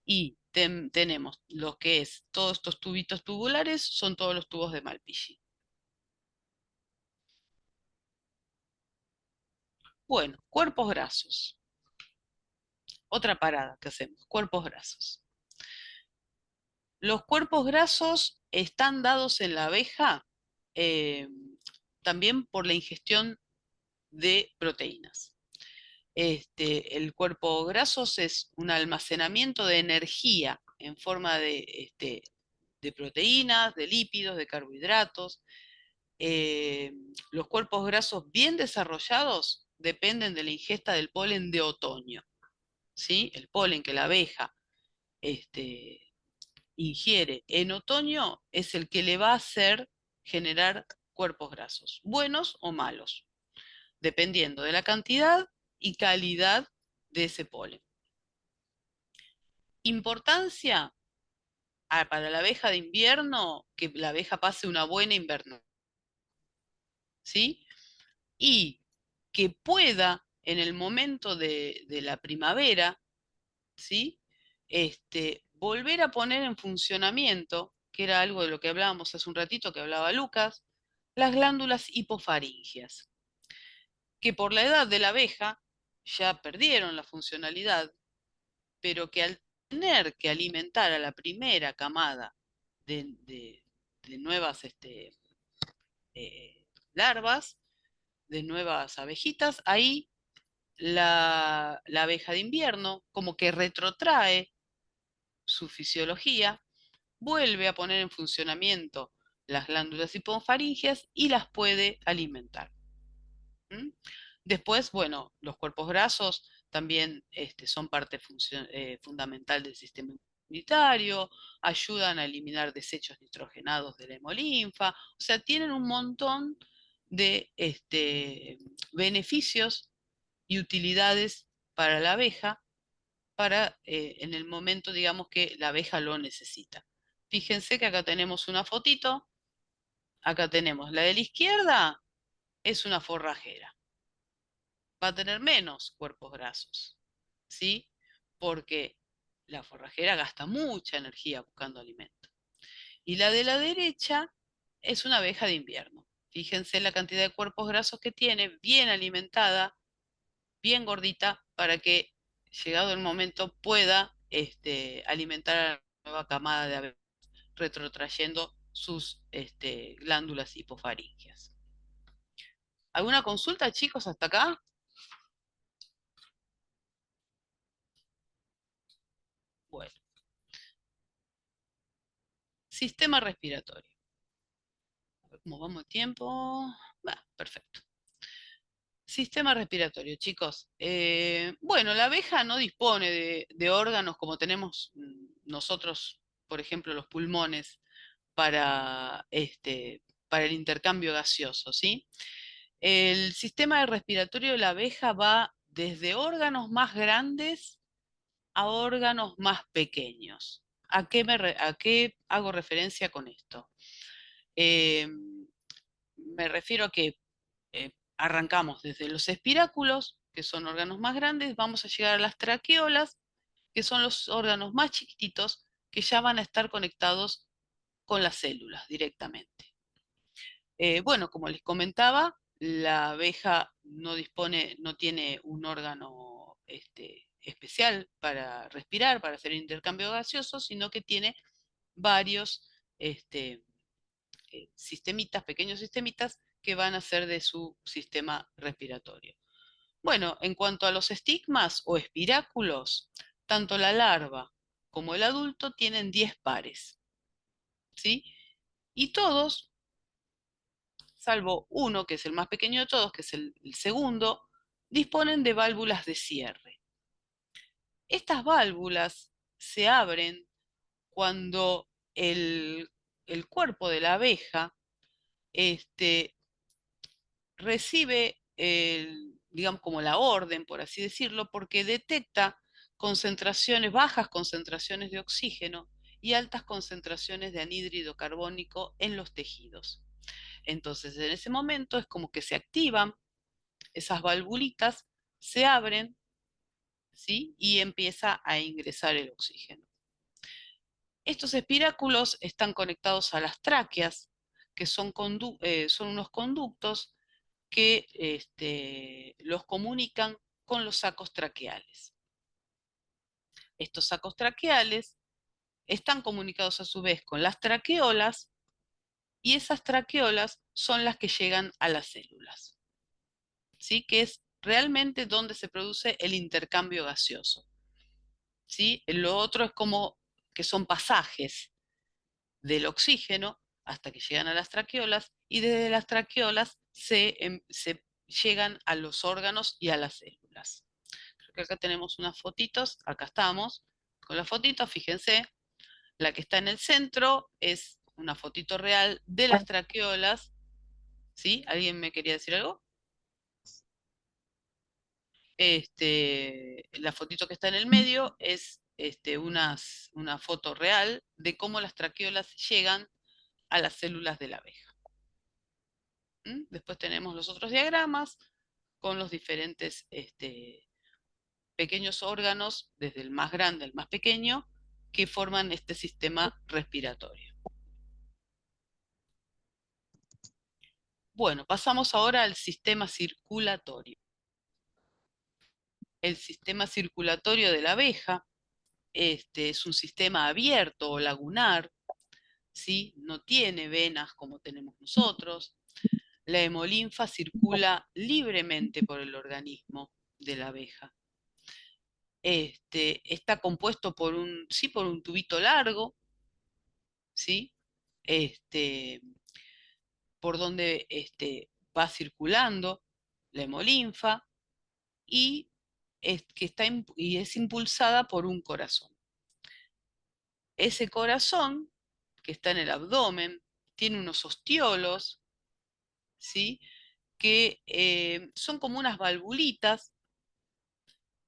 Y tenemos lo que es todos estos tubitos tubulares, son todos los tubos de Malpighi. Bueno, cuerpos grasos. Otra parada que hacemos, cuerpos grasos. Los cuerpos grasos están dados en la abeja también por la ingestión de proteínas. El cuerpo grasos es un almacenamiento de energía en forma de proteínas, de lípidos, de carbohidratos. Los cuerpos grasos bien desarrollados dependen de la ingesta del polen de otoño. ¿Sí? El polen que la abeja ingiere en otoño es el que le va a hacer generar cuerpos grasos, buenos o malos, dependiendo de la cantidad y calidad de ese polen. Importancia para la abeja de invierno, que la abeja pase una buena invernada, ¿sí? Y que pueda en el momento de la primavera, ¿sí? Volver a poner en funcionamiento, que era algo de lo que hablábamos hace un ratito, que hablaba Lucas, las glándulas hipofaringias, que por la edad de la abeja ya perdieron la funcionalidad, pero que al tener que alimentar a la primera camada de nuevas larvas, de nuevas abejitas, ahí la abeja de invierno como que retrotrae su fisiología, vuelve a poner en funcionamiento las glándulas hipofaringias y las puede alimentar. ¿Mm? Después, bueno, los cuerpos grasos también son parte fundamental del sistema inmunitario, ayudan a eliminar desechos nitrogenados de la hemolinfa, o sea, tienen un montón de beneficios y utilidades para la abeja para en el momento, digamos, que la abeja lo necesita. Fíjense que acá tenemos una fotito, acá tenemos la de la izquierda, es una forrajera. Va a tener menos cuerpos grasos, ¿sí? Porque la forrajera gasta mucha energía buscando alimento. Y la de la derecha es una abeja de invierno. Fíjense la cantidad de cuerpos grasos que tiene, bien alimentada, bien gordita, para que, llegado el momento, pueda alimentar a la nueva camada de abejas, retrotrayendo sus glándulas hipofaringias. ¿Alguna consulta, chicos, hasta acá? Bueno, sistema respiratorio. A ver cómo vamos de tiempo. Perfecto. Sistema respiratorio, chicos. Bueno, la abeja no dispone de órganos como tenemos nosotros, por ejemplo, los pulmones para el intercambio gaseoso, ¿sí? El sistema respiratorio de la abeja va desde órganos más grandes a órganos más pequeños. ¿A qué hago referencia con esto? Me refiero a que arrancamos desde los espiráculos, que son órganos más grandes, vamos a llegar a las traqueolas, que son los órganos más chiquititos, que ya van a estar conectados con las células directamente. Bueno, como les comentaba, la abeja no tiene un órgano especial para respirar, para hacer intercambio gaseoso, sino que tiene varios sistemitas, pequeños sistemitas, que van a ser de su sistema respiratorio. Bueno, en cuanto a los estigmas o espiráculos, tanto la larva como el adulto tienen 10 pares, ¿sí? Y todos, salvo uno, que es el más pequeño de todos, que es el segundo, disponen de válvulas de cierre. Estas válvulas se abren cuando el cuerpo de la abeja recibe, digamos, como la orden, por así decirlo, porque detecta bajas concentraciones de oxígeno y altas concentraciones de anhídrido carbónico en los tejidos. Entonces, en ese momento es como que se activan esas valvulitas, se abren, ¿sí? Y empieza a ingresar el oxígeno. Estos espiráculos están conectados a las tráqueas, que son unos conductos que los comunican con los sacos traqueales. Estos sacos traqueales están comunicados a su vez con las traqueolas y esas traqueolas son las que llegan a las células, ¿sí? Que es realmente donde se produce el intercambio gaseoso, ¿sí? Lo otro es como que son pasajes del oxígeno hasta que llegan a las traqueolas y desde las traqueolas se llegan a los órganos y a las células. Creo que acá tenemos unas fotitos, acá estamos con las fotitos, fíjense, la que está en el centro es una fotito real de las traqueolas, ¿sí? ¿Alguien me quería decir algo? La fotito que está en el medio es una foto real de cómo las traqueolas llegan a las células de la abeja. Después tenemos los otros diagramas con los diferentes pequeños órganos, desde el más grande al más pequeño, que forman este sistema respiratorio. Bueno, pasamos ahora al sistema circulatorio. El sistema circulatorio de la abeja es un sistema abierto o lagunar, ¿sí? No tiene venas como tenemos nosotros. La hemolinfa circula libremente por el organismo de la abeja. Está compuesto por por un tubito largo, ¿sí? Por donde va circulando la hemolinfa y y es impulsada por un corazón. Ese corazón, que está en el abdomen, tiene unos ostiolos, ¿sí? Que son como unas valvulitas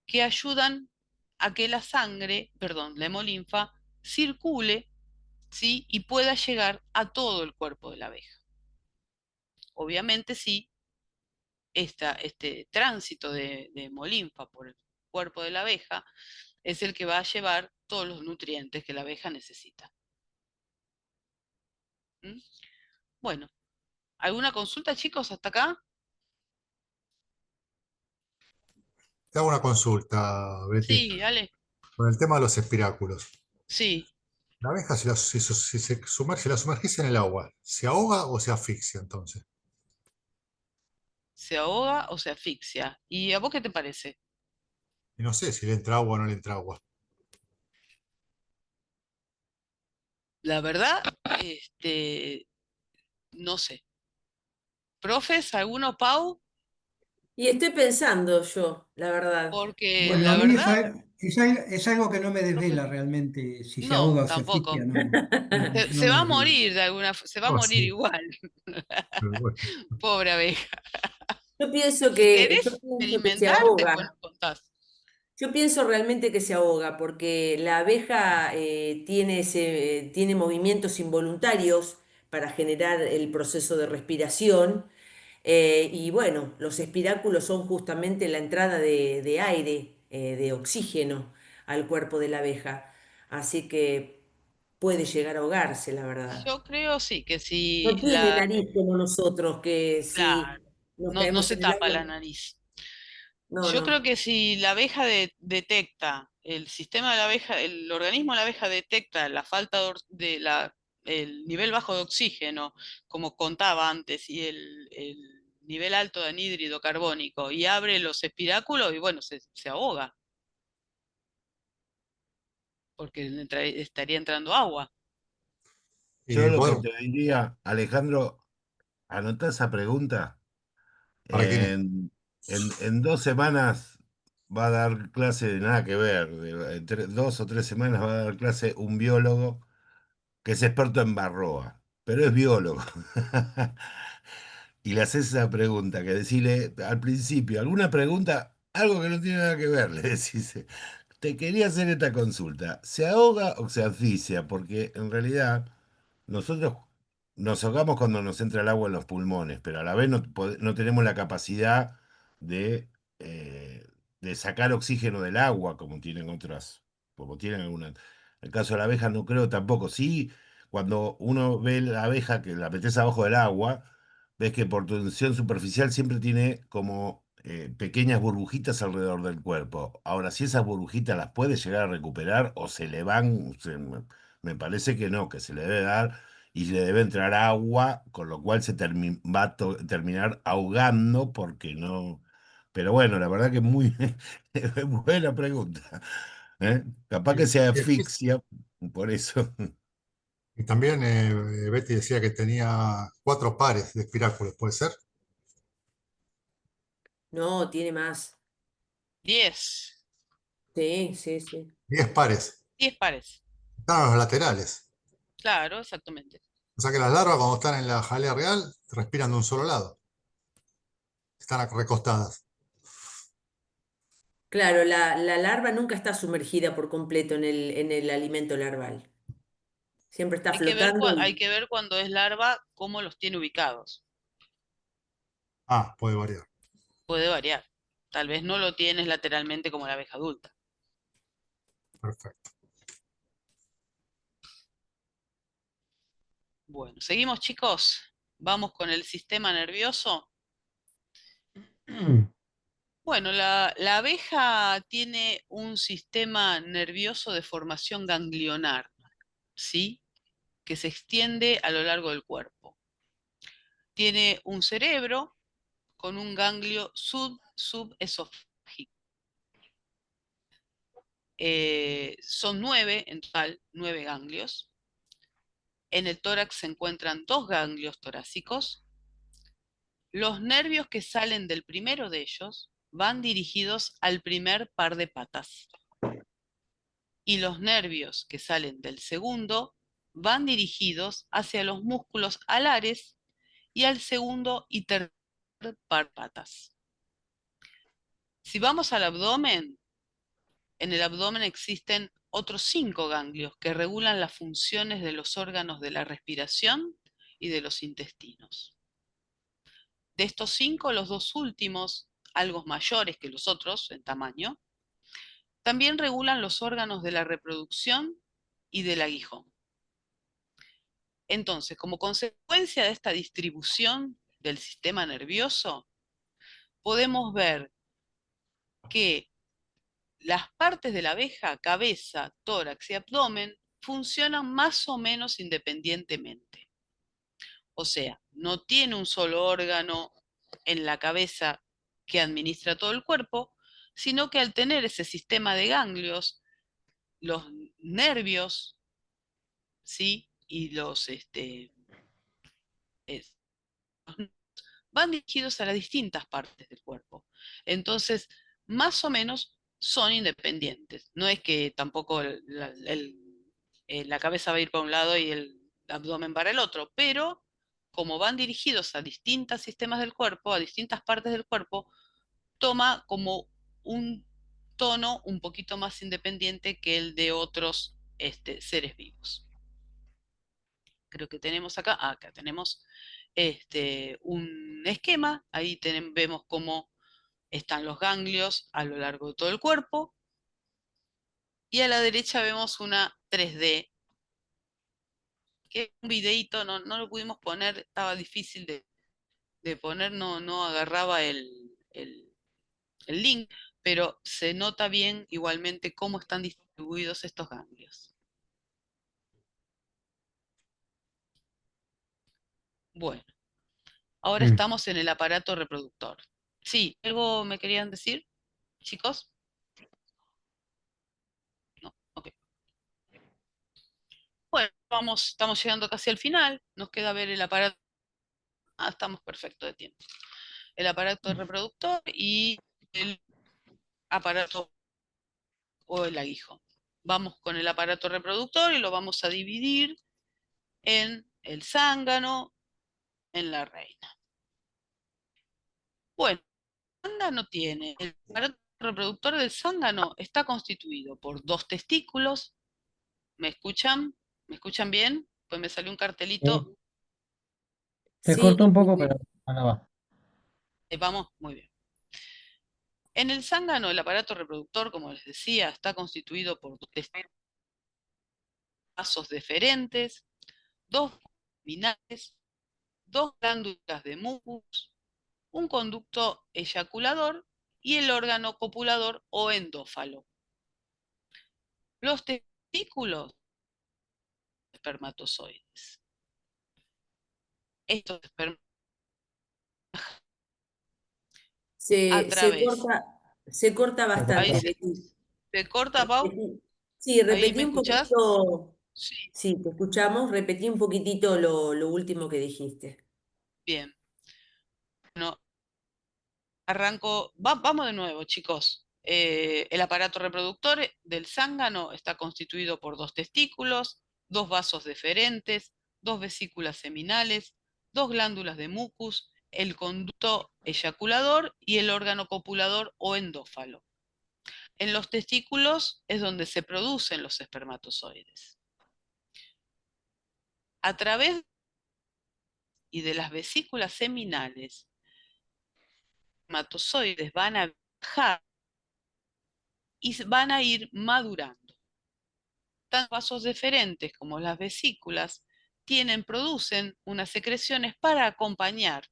que ayudan a que la hemolinfa, circule, ¿sí? Y pueda llegar a todo el cuerpo de la abeja. Obviamente, sí, este tránsito de hemolinfa por el cuerpo de la abeja es el que va a llevar todos los nutrientes que la abeja necesita. ¿Mm? Bueno, ¿alguna consulta, chicos, hasta acá? Te hago una consulta, Betty, Sí, dale. con el tema de los espiráculos. Sí, La abeja, si la sumergís en el agua, ¿se ahoga o se asfixia entonces? se ahoga o se asfixia. ¿Y a vos qué te parece? Y no sé si le entra agua o no le entra agua. La verdad, no sé. ¿Profes? ¿Alguno, Pau? Y estoy pensando yo, la verdad. Porque Bueno, a la mí verdad, es algo que no me profe, desvela realmente si se no, ahoga o se asfixia, tampoco. no, no, no Se me va a desvela. morir se va a Oh, morir sí, igual. pero bueno. Pobre abeja. Yo ¿Querés pienso que se experimentar? Después ahoga. nos contás. Yo pienso realmente que se ahoga porque la abeja tiene movimientos involuntarios para generar el proceso de respiración. Y bueno, los espiráculos son justamente la entrada de aire, de oxígeno al cuerpo de la abeja. Así que puede llegar a ahogarse, la verdad. Yo creo sí, que No si tiene nariz como nosotros, que claro, si nos no caemos se en el tapa agua. la nariz. No, Yo creo no. que si la abeja detecta, el sistema de la abeja, el organismo de la abeja detecta la falta el nivel bajo de oxígeno, como contaba antes, y el nivel alto de anhídrido carbónico, y abre los espiráculos, y bueno, se ahoga, porque estaría entrando agua. Y Yo lo que bueno, te diría, Alejandro, anotá esa pregunta. ¿para quién es? En 2 semanas va a dar clase de nada que ver. En 2 o 3 semanas va a dar clase un biólogo que es experto en varroa. pero es biólogo. Y le haces esa pregunta, que decirle al principio, alguna pregunta, algo que no tiene nada que ver, le decís, te quería hacer esta consulta, ¿se ahoga o se asfixia? Porque en realidad nosotros nos ahogamos cuando nos entra el agua en los pulmones, pero a la vez no tenemos la capacidad de, eh, de sacar oxígeno del agua como tienen otras, como tienen algunas. En el caso de la abeja no creo tampoco. Sí, cuando uno ve la abeja que la metes abajo del agua, ves que por tensión superficial siempre tiene como pequeñas burbujitas alrededor del cuerpo. Ahora, si esas burbujitas las puede llegar a recuperar o se le van, me parece que no, que se le debe dar y le debe entrar agua, con lo cual va a terminar ahogando porque no. Pero bueno, la verdad que muy es buena pregunta. ¿Eh? Capaz que se asfixia por eso. Y también Betty decía que tenía 4 pares de espiráculos, ¿puede ser? No, tiene más. 10. Sí, sí, sí. 10 pares. 10 pares. Están a los laterales. Claro, exactamente. O sea que las larvas cuando están en la jalea real respiran de un solo lado. Están recostadas. Claro, la larva nunca está sumergida por completo en el alimento larval. Siempre está flotando Hay y que ver cuando es larva cómo los tiene ubicados. Ah, puede variar. Puede variar. Tal vez no lo tienes lateralmente como la abeja adulta. Perfecto. Bueno, seguimos chicos. Vamos con el sistema nervioso. Bueno, la abeja tiene un sistema nervioso de formación ganglionar, ¿sí? Que se extiende a lo largo del cuerpo. Tiene un cerebro con un ganglio subesofágico. Son 9 en total, 9 ganglios. En el tórax se encuentran 2 ganglios torácicos. Los nervios que salen del primero de ellos van dirigidos al primer par de patas. Y los nervios que salen del segundo van dirigidos hacia los músculos alares y al segundo y tercer par de patas. Si vamos al abdomen, en el abdomen existen otros 5 ganglios que regulan las funciones de los órganos de la respiración y de los intestinos. De estos 5, los 2 últimos, algo mayores que los otros en tamaño, también regulan los órganos de la reproducción y del aguijón. Entonces, como consecuencia de esta distribución del sistema nervioso, podemos ver que las partes de la abeja, cabeza, tórax y abdomen, funcionan más o menos independientemente. O sea, no tiene un solo órgano en la cabeza que administra todo el cuerpo, sino que al tener ese sistema de ganglios, los nervios, ¿sí? Y es- van dirigidos a las distintas partes del cuerpo. Entonces, más o menos son independientes. No es que tampoco la cabeza va a ir para un lado y el abdomen para el otro, pero como van dirigidos a distintos sistemas del cuerpo, a distintas partes del cuerpo, toma como un tono un poquito más independiente que el de otros seres vivos. Creo que tenemos acá tenemos un esquema, ahí vemos cómo están los ganglios a lo largo de todo el cuerpo, y a la derecha vemos una 3D, que es un videíto, no lo pudimos poner, estaba difícil de poner, no agarraba el link, pero se nota bien igualmente cómo están distribuidos estos ganglios. Bueno, ahora estamos en el aparato reproductor. Sí, ¿algo me querían decir, chicos? No, ok. Bueno, estamos llegando casi al final. Nos queda ver el aparato. Ah, estamos perfecto de tiempo. El aparato reproductor y el aparato o el aguijón. Vamos con el aparato reproductor y lo vamos a dividir en el zángano en la reina. Bueno, el zángano tiene, el aparato reproductor del zángano está constituido por 2 testículos. ¿Me escuchan? ¿Me escuchan bien? Pues me salió un cartelito. Se Sí, cortó un poco, sí. pero ahora va. Vamos, muy bien. En el zángano, el aparato reproductor, como les decía, está constituido por 2 vasos deferentes, 2 terminales, 2 glándulas de mucus, un conducto eyaculador y el órgano copulador o endófalo. Los testículos, espermatozoides. Estos espermatozoides a Se través. se corta Se bastante, Ahí cortó. Betty. se corta, Pau. Sí, Ahí repetí me un escuchás. poquito. Sí, Sí, te escuchamos. Repetí un poquitito lo último que dijiste. bien. Bueno, arranco. Vamos de nuevo, chicos. El aparato reproductor del zángano está constituido por 2 testículos, 2 vasos deferentes, 2 vesículas seminales, 2 glándulas de mucus, el conducto eyaculador y el órgano copulador o endófalo. En los testículos es donde se producen los espermatozoides. A través y de las vesículas seminales, los espermatozoides van a viajar y van a ir madurando. Tanto vasos deferentes como las vesículas producen unas secreciones para acompañar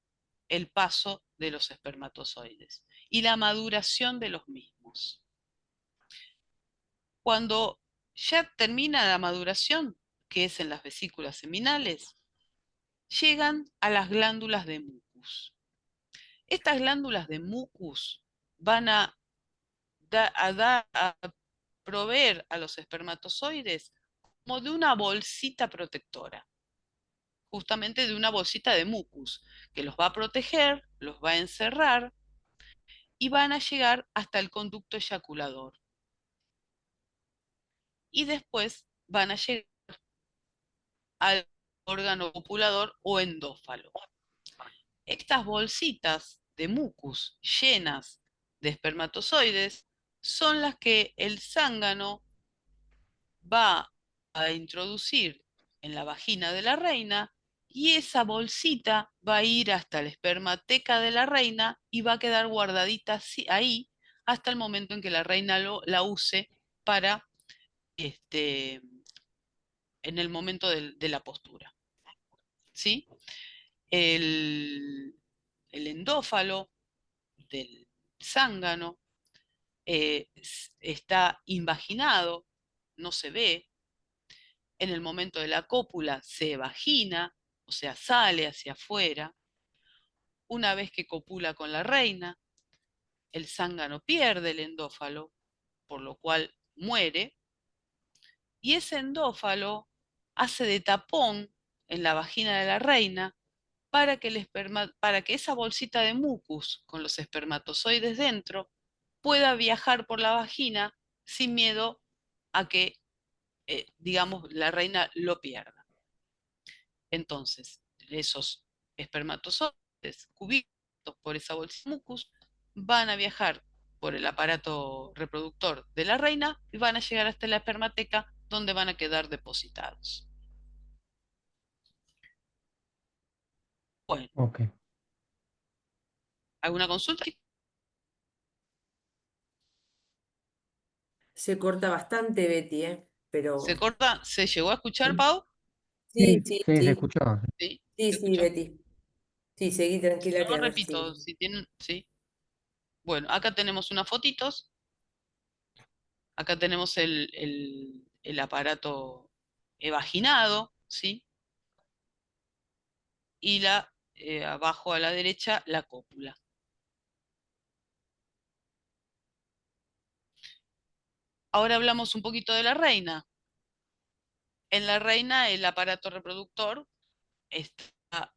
el paso de los espermatozoides y la maduración de los mismos. Cuando ya termina la maduración, que es en las vesículas seminales, llegan a las glándulas de mucus. Estas glándulas de mucus van a proveer a los espermatozoides como de una bolsita protectora, justamente de una bolsita de mucus, que los va a proteger, los va a encerrar y van a llegar hasta el conducto eyaculador. Y después van a llegar al órgano copulador o endófalo. Estas bolsitas de mucus llenas de espermatozoides son las que el zángano va a introducir en la vagina de la reina y esa bolsita va a ir hasta la espermateca de la reina y va a quedar guardadita ahí hasta el momento en que la reina la use para en el momento de la postura. ¿Sí? El, el endófalo del zángano está invaginado, no se ve. En el momento de la cópula se vagina, o sea, sale hacia afuera. Una vez que copula con la reina, el zángano pierde el endófalo, por lo cual muere, y ese endófalo hace de tapón en la vagina de la reina para que esa bolsita de mucus con los espermatozoides dentro pueda viajar por la vagina sin miedo a que, digamos, la reina lo pierda. Entonces, esos espermatozoides cubiertos por esa bolsita de mucus van a viajar por el aparato reproductor de la reina y van a llegar hasta la espermateca donde van a quedar depositados. Bueno, Ok. ¿alguna consulta? Se corta bastante, Betty, ¿Se pero corta? ¿Se llegó a escuchar, sí, Pau? sí, Sí, sí, sí, se sí, escuchó. Sí, sí, ¿se sí, escuchó? Betty. Sí, seguí Si tranquila no, que a ver si. repito, si tienen, sí. Bueno, acá tenemos unas fotitos. Acá tenemos el aparato vaginado, ¿sí? Y abajo a la derecha, la cópula. Ahora hablamos un poquito de la reina. En la reina, el aparato reproductor está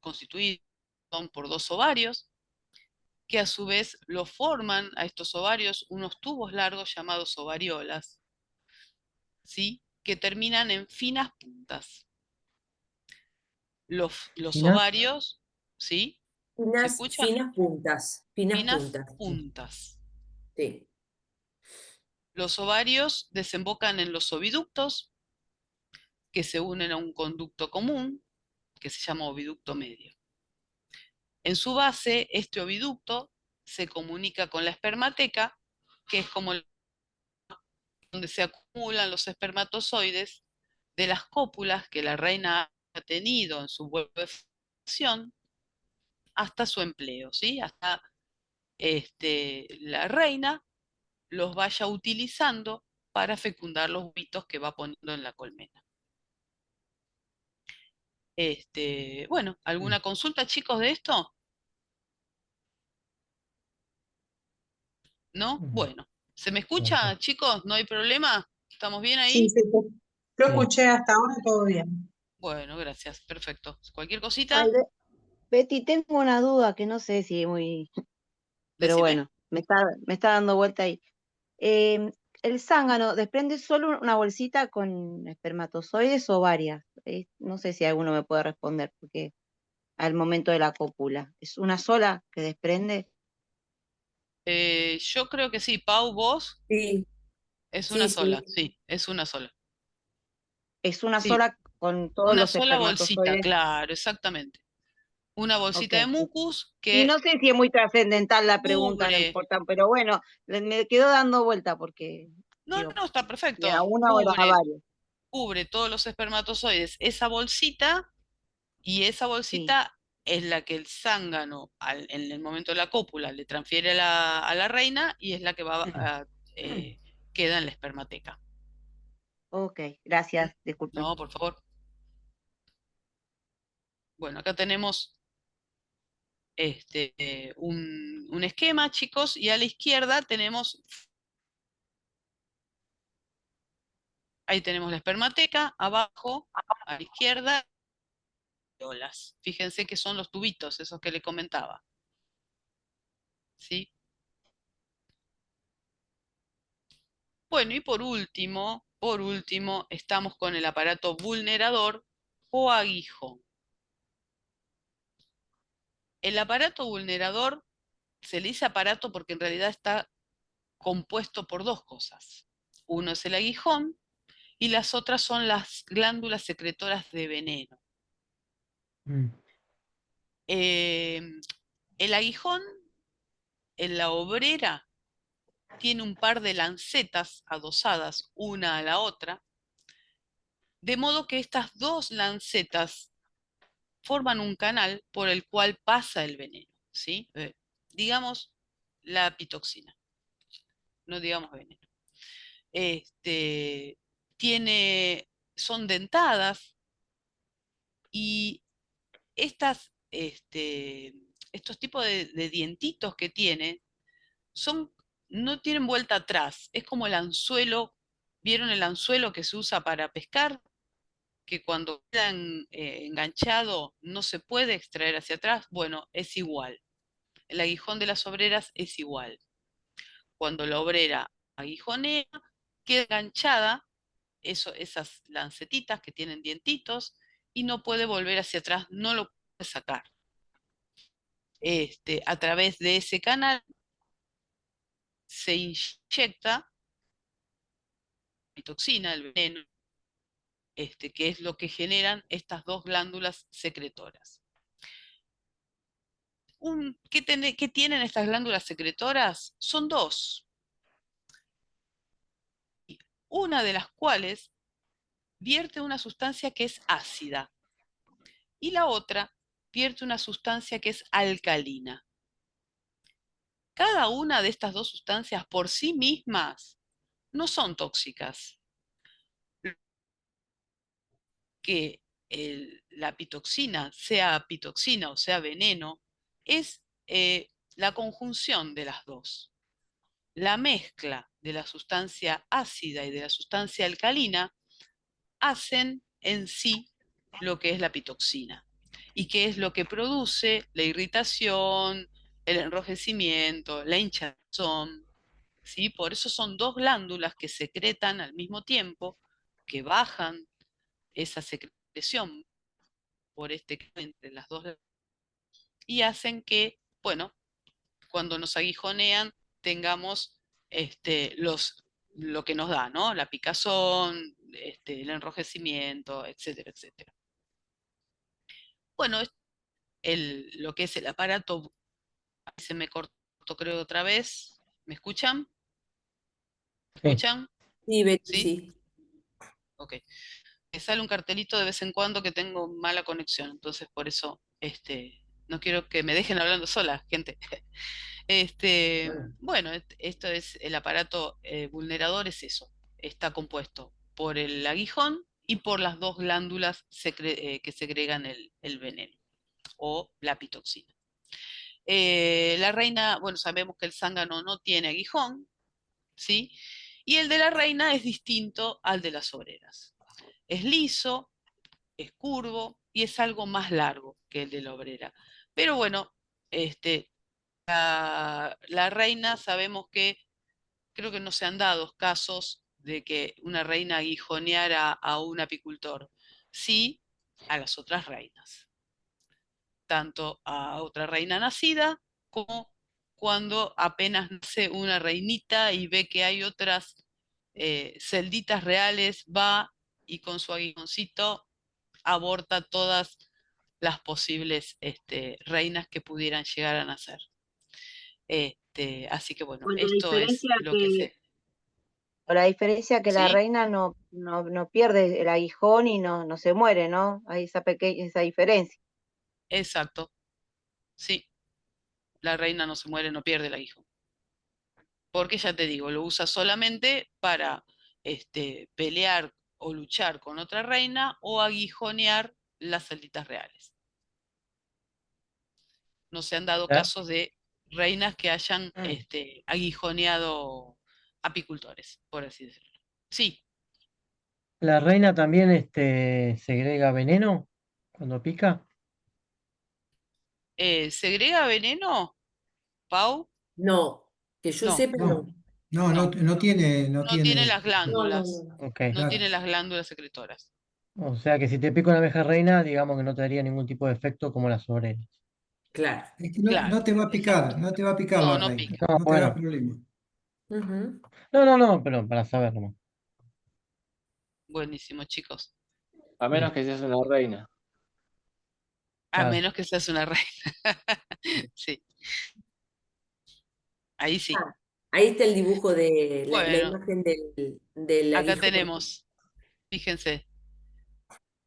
constituido por 2 ovarios, que a su vez lo forman a estos ovarios unos tubos largos llamados ovariolas, ¿sí? Que terminan en finas puntas. Los Si no, ovarios, ¿sí? ¿Se escucha? Finas puntas, finas Finas puntas. puntas. Sí. Los ovarios desembocan en los oviductos, que se unen a un conducto común, que se llama oviducto medio. En su base, este oviducto se comunica con la espermateca, que es como donde se acumulan los espermatozoides de las cópulas que la reina ha tenido en su vuelo de fecundación hasta su empleo, ¿sí? Hasta la reina los vaya utilizando para fecundar los huevitos que va poniendo en la colmena. Bueno, ¿alguna consulta, chicos, de esto? ¿No? Bueno, ¿se me escucha, chicos? ¿No hay problema? ¿Estamos bien Sí, ahí? sí, yo sí. escuché hasta ahora todo bien. Bueno, gracias, perfecto. ¿Cualquier Ay, cosita? Betty, tengo una duda que no sé si es muy, pero Decime. bueno, me está dando vuelta ahí. Em, ¿El zángano desprende solo una bolsita con espermatozoides o varias? No sé si alguno me puede responder, porque al momento de la cópula, ¿es una sola que desprende? Yo creo que sí, Pau, vos, Sí, es una sí, sola, sí. sí, es una sola. ¿Es una Sí, sola con todos una los sola bolsita, espermatozoides? claro, exactamente. Una Ok. bolsita de mucus Y que no sé si es muy trascendental la pregunta, no cubre, importa, pero bueno, me quedó dando vuelta porque, no, digo, no, está si era perfecto, una o era varias. cubre todos los espermatozoides, esa bolsita, y esa Sí. bolsita es la que el zángano en el momento de la cópula le transfiere a la reina y es la que queda en la espermateca. Ok, gracias, disculpen. No, por favor. Bueno, acá tenemos un esquema, chicos, y a la izquierda tenemos, ahí tenemos la espermateca, abajo, a la izquierda, areolas. Fíjense que son los tubitos, esos que le comentaba, ¿sí? Bueno, y por último, estamos con el aparato vulnerador o aguijón. El aparato vulnerador se le dice aparato porque en realidad está compuesto por dos cosas. Uno es el aguijón y las otras son las glándulas secretoras de veneno. Mm. Eh, el aguijón en la obrera tiene un par de lancetas adosadas una a la otra, de modo que estas dos lancetas forman un canal por el cual pasa el veneno, ¿sí? Digamos la pitoxina, no digamos veneno. Este, son dentadas y estos tipos de dientitos que tiene son, no tienen vuelta atrás, es como el anzuelo, ¿vieron el anzuelo que se usa para pescar? Que cuando queda enganchado no se puede extraer hacia atrás, bueno, es igual. El aguijón de las obreras es igual. Cuando la obrera aguijonea, queda enganchada esas lancetitas que tienen dientitos y no puede volver hacia atrás, no lo puede sacar. A través de ese canal se inyecta toxina, el veneno, que es lo que generan estas dos glándulas secretoras. ¿Qué tienen estas glándulas secretoras? Son dos, una de las cuales vierte una sustancia que es ácida y la otra vierte una sustancia que es alcalina. Cada una de estas dos sustancias por sí mismas no son tóxicas. Que la pitoxina, sea pitoxina o sea veneno, es la conjunción de las dos. La mezcla de la sustancia ácida y de la sustancia alcalina hacen en sí lo que es la pitoxina y que es lo que produce la irritación, el enrojecimiento, la hinchazón, ¿sí? Por eso son dos glándulas que secretan al mismo tiempo, que bajan esa secreción por entre las dos y hacen que, bueno, cuando nos aguijonean tengamos lo que nos da, ¿no? La picazón, el enrojecimiento, etcétera, etcétera. Bueno, lo que es el aparato, se me cortó creo otra vez. ¿Me escuchan? ¿Me Sí. escuchan? Sí, Betty, ¿Sí? sí. Ok. Me sale un cartelito de vez en cuando que tengo mala conexión, entonces por eso no quiero que me dejen hablando sola, gente. Bueno, esto es el aparato vulnerador, es eso. Está compuesto por el aguijón y por las dos glándulas que segregan el veneno o la pitoxina. La reina, bueno, sabemos que el zángano no tiene aguijón, ¿sí? Y el de la reina es distinto al de las obreras. Es liso, es curvo y es algo más largo que el de la obrera. Pero bueno, la reina sabemos que creo que no se han dado casos de que una reina aguijoneara a un apicultor, sí a las otras reinas, tanto a otra reina nacida como cuando apenas nace una reinita y ve que hay otras celditas reales, va y con su aguijoncito aborta todas las posibles reinas que pudieran llegar a nacer. Así que bueno, Con la esto es diferencia lo que que, se... con la diferencia que la ¿Sí? reina no pierde el aguijón y no se muere, ¿no? Hay esa diferencia. Exacto. Sí, la reina no se muere, no pierde el aguijón. Porque ya te digo, lo usa solamente para pelear o luchar con otra reina o aguijonear las celditas reales. No se han dado La, casos de reinas que hayan aguijoneado apicultores, por así decirlo. Sí, la reina también segrega veneno cuando pica. ¿segrega veneno, Pau? No, que yo No, sepa, No, no. no, no tiene, no no tiene tiene, las No, no, glándulas, no. Ok. no claro. tiene las glándulas secretoras. O sea que si te pica una abeja reina, digamos que no te daría ningún tipo de efecto como las obreras. Claro. Es que Claro, no te va a picar, exacto. no te va a picar No, la no reina, pica. No, no te da bueno. problema. Ujú. No, pero para saberlo. Buenísimo, chicos. A menos Bien, que seas una reina. A claro. menos que seas una reina. Sí, ahí sí. Ah, ahí está el dibujo de la Bueno, imagen del acá aguijón. tenemos, fíjense,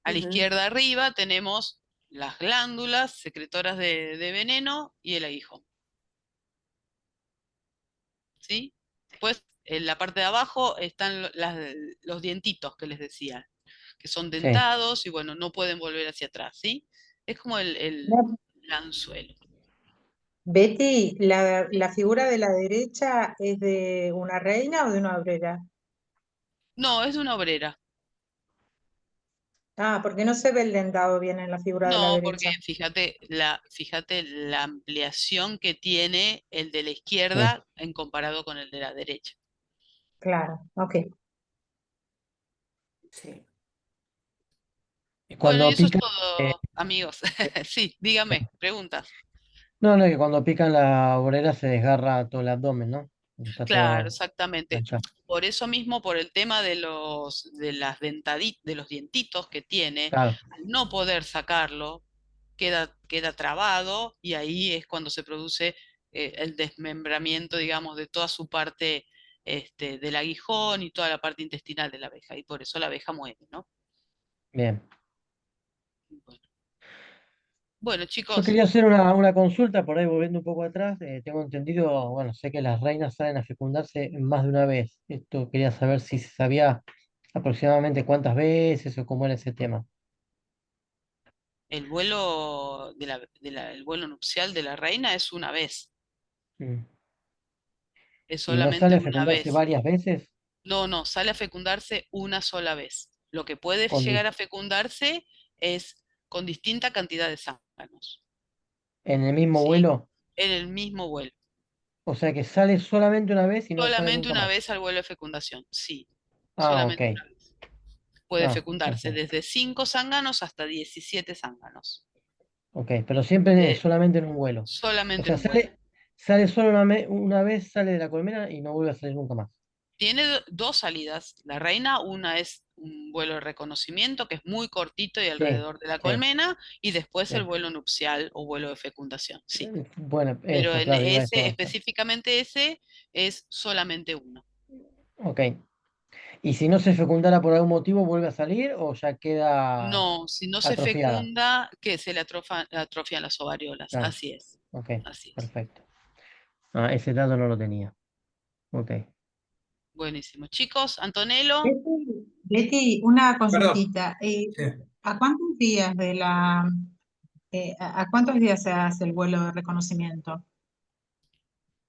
a la Ujú. izquierda arriba tenemos las glándulas secretoras de veneno y el aguijón. ¿Sí? Después, en la parte de abajo están los dientitos que les decía, que son Sí. dentados y bueno, no pueden volver hacia atrás, ¿sí? Es como el anzuelo. Betty, la figura de la derecha es de una reina o de una obrera? No, es de una obrera. Ah, porque no se ve el dentado bien en la figura de la No, porque derecha. fíjate la ampliación que tiene el de la Sí. izquierda en comparado con el de la derecha. Claro, ok. Sí. Y Bueno, y cuando eso es pican, eh, todo, amigos. Sí, dígame, preguntas. no, que cuando pican la obrera se desgarra todo el abdomen, ¿no? Porque está Claro, todo exactamente. manchado. Por eso mismo, por el tema de los dientitos que tiene, Claro, al no poder sacarlo, queda trabado y ahí es cuando se produce el desmembramiento, digamos, de toda su parte del aguijón y toda la parte intestinal de la abeja. Y por eso la abeja muere, ¿no? bien. Bueno, bueno, Yo chicos, quería hacer una consulta, por ahí volviendo un poco atrás. Tengo entendido, bueno, sé que las reinas salen a fecundarse más de una vez. Esto quería saber si se sabía aproximadamente cuántas veces o cómo era ese tema. el vuelo el vuelo nupcial de la reina es una vez, Mm. es ¿Y no solamente sale a una fecundarse vez. varias veces? No, no, sale a fecundarse una sola vez. Lo que puede Con llegar a fecundarse es con distinta cantidad de zánganos, ¿En el mismo ¿sí? vuelo? En el mismo vuelo. O sea que sale solamente una vez y no sale Solamente nunca una más. vez al vuelo de fecundación, sí, Ah, ok. solamente una vez. puede Ah, fecundarse ok. desde 5 zánganos hasta 17 zánganos, Ok, pero siempre eh, solamente en un vuelo. O solamente sea, en un vuelo. sale solo una vez, sale de la colmena y no vuelve a salir nunca más. Tiene dos salidas. La reina, una es un vuelo de reconocimiento que es muy cortito y Sí, alrededor de la sí, colmena, y después el sí. vuelo nupcial o vuelo de fecundación, sí. Bueno, Pero eso, en claro, iba a ese, eso. específicamente ese, es solamente uno. Ok. ¿Y si no se fecundara por algún motivo, vuelve a salir o ya queda No, si no se atrofiada? fecunda, que se le atrofian las ovariolas. Ah, Así es, ok, así es. perfecto. Ah, ese dato no lo tenía. Ok. Buenísimo. Chicos, Antonello, Betty, una Perdón. consultita. Sí. ¿A cuántos días a cuántos días se hace el vuelo de reconocimiento?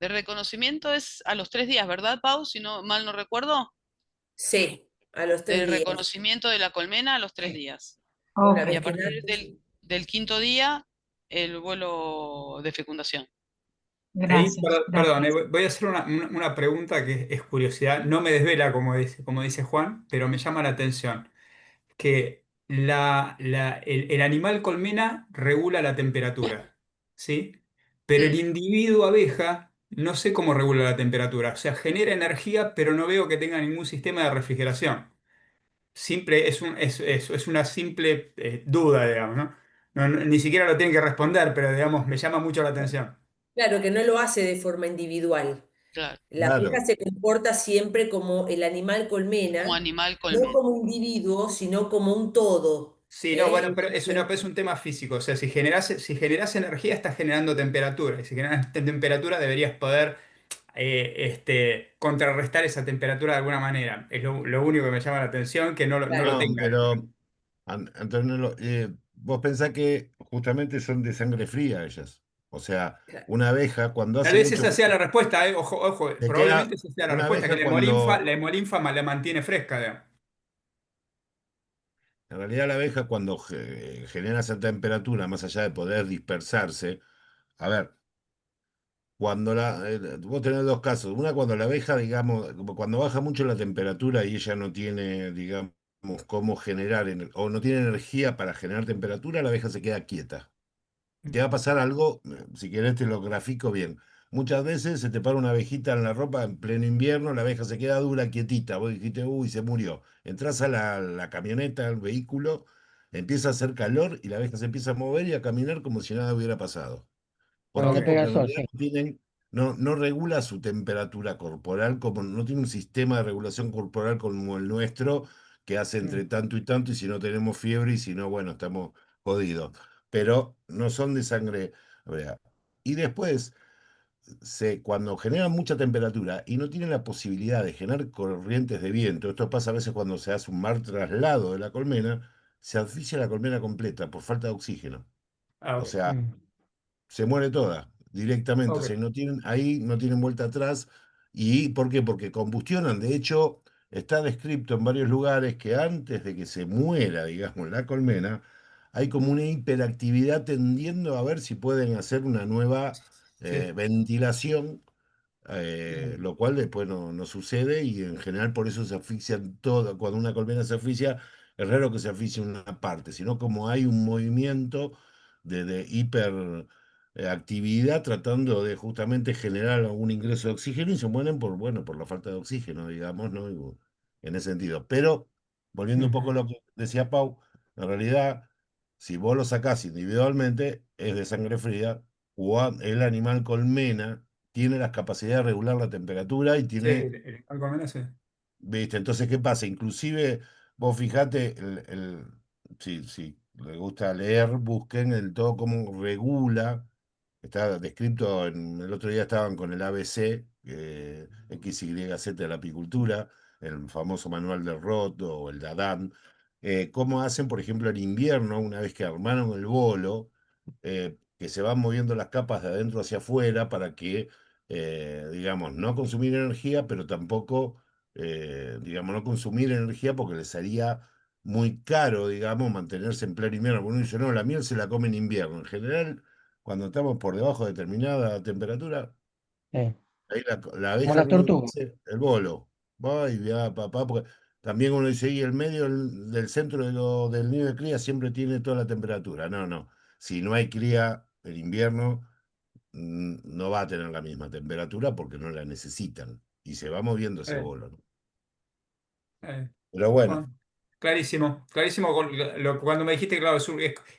de reconocimiento es a los 3 días, ¿verdad, Pau? Si no mal no recuerdo. Sí, a los De 3 días. reconocimiento de la colmena a los 3 días. Una Ok, Y vez a que partir nace, sí. del quinto día, el vuelo de fecundación. Ahí, gracias, perdón, gracias. voy a hacer una pregunta que es curiosidad. No me desvela, como dice Juan, pero me llama la atención. Que el animal colmena regula la temperatura, ¿sí? Pero el Mm, individuo abeja no sé cómo regula la temperatura. O sea, genera energía, pero no veo que tenga ningún sistema de refrigeración. Simple, es una simple duda, digamos, ¿no? Ni siquiera lo tienen que responder, pero digamos, me llama mucho la atención. Claro que no lo hace de forma individual. claro, La abeja Claro, se comporta siempre como el animal como colmena, animal no colmena. como individuo, sino como un todo. Sí, no, ¿Eh? bueno, pero eso no, Entonces, pero es un tema físico. O sea, si generas energía, estás generando temperatura. Y si generas temperatura, deberías poder contrarrestar esa temperatura de alguna manera. Es lo único que me llama la atención, que no lo claro, no, tenga. pero Antonio, vos pensás que justamente son de sangre fría ellas. O sea, claro. una abeja cuando Tal hace vez mucho esa sea frío, la respuesta, ¿eh? Ojo, ojo, te probablemente queda esa sea la una respuesta, que abeja la cuando, hemolinfa la mantiene fresca, digamos. en realidad la abeja cuando genera esa temperatura, más allá de poder dispersarse, a ver, vos tenés dos casos. Una cuando la abeja, digamos, como cuando baja mucho la temperatura y ella no tiene, digamos, cómo generar, o no tiene energía para generar temperatura, la abeja se queda quieta. Te va a pasar algo, si querés te lo grafico bien. Muchas veces se te para una abejita en la ropa en pleno invierno, la abeja se queda dura, quietita. Vos dijiste, uy, se murió. Entras a la camioneta, al vehículo, empieza a hacer calor y la abeja se empieza a mover y a caminar como si nada hubiera pasado. ¿Por Cuando qué? le pega Porque el en sol, realidad sí. no regula su temperatura corporal, como no tiene un sistema de regulación corporal como el nuestro, que hace entre tanto y si no tenemos fiebre y si no, bueno, estamos jodidos. Pero no son de sangre fría. Y después, cuando generan mucha temperatura y no tienen la posibilidad de generar corrientes de viento, esto pasa a veces cuando se hace un mal traslado de la colmena, se asfixia la colmena completa por falta de oxígeno. Ah, O ok. sea, se muere toda directamente. O sea, Ok. ahí no tienen vuelta atrás. ¿Y por qué? Porque combustionan. De hecho, está descrito en varios lugares que antes de que se muera, digamos, la colmena, hay como una hiperactividad tendiendo a ver si pueden hacer una nueva Sí. ventilación, lo cual después no sucede y en general por eso se asfixian todo. Cuando una colmena se asfixia, es raro que se asfixie una parte, sino como hay un movimiento de hiper actividad tratando de justamente generar algún ingreso de oxígeno y se mueren por, bueno, por la falta de oxígeno, digamos, ¿no? En ese sentido. Pero, volviendo un poco a Ujú. lo que decía Pau, en realidad, si vos lo sacás individualmente, es de sangre fría, el animal colmena tiene las capacidades de regular la temperatura y Sí, tiene, algo sí. ¿viste? Entonces, ¿qué pasa? Inclusive, vos fijate, si les gusta leer, busquen el todo cómo regula, está descrito, el otro día estaban con el ABC, XYZ de la apicultura, el famoso manual de Roth o el de Adán, cómo hacen, por ejemplo, en invierno, una vez que armaron el bolo, que se van moviendo las capas de adentro hacia afuera para que digamos, no consumir energía, pero tampoco, digamos, no consumir energía porque les haría muy caro, digamos, mantenerse en pleno invierno. Porque uno dice, no, la miel se la come en invierno. En general, cuando estamos por debajo de determinada temperatura, Sí. ahí la Como abeja la lo único que tortuga. hace, el bolo, va y va, papá, porque también uno dice, y el medio del centro del nido de cría siempre tiene toda la temperatura. No, no. Si no hay cría en invierno, no va a tener la misma temperatura porque no la necesitan. Y se va moviendo ese Eh, bolo, ¿no? eh, Pero bueno, bueno, clarísimo, clarísimo. Cuando me dijiste, claro,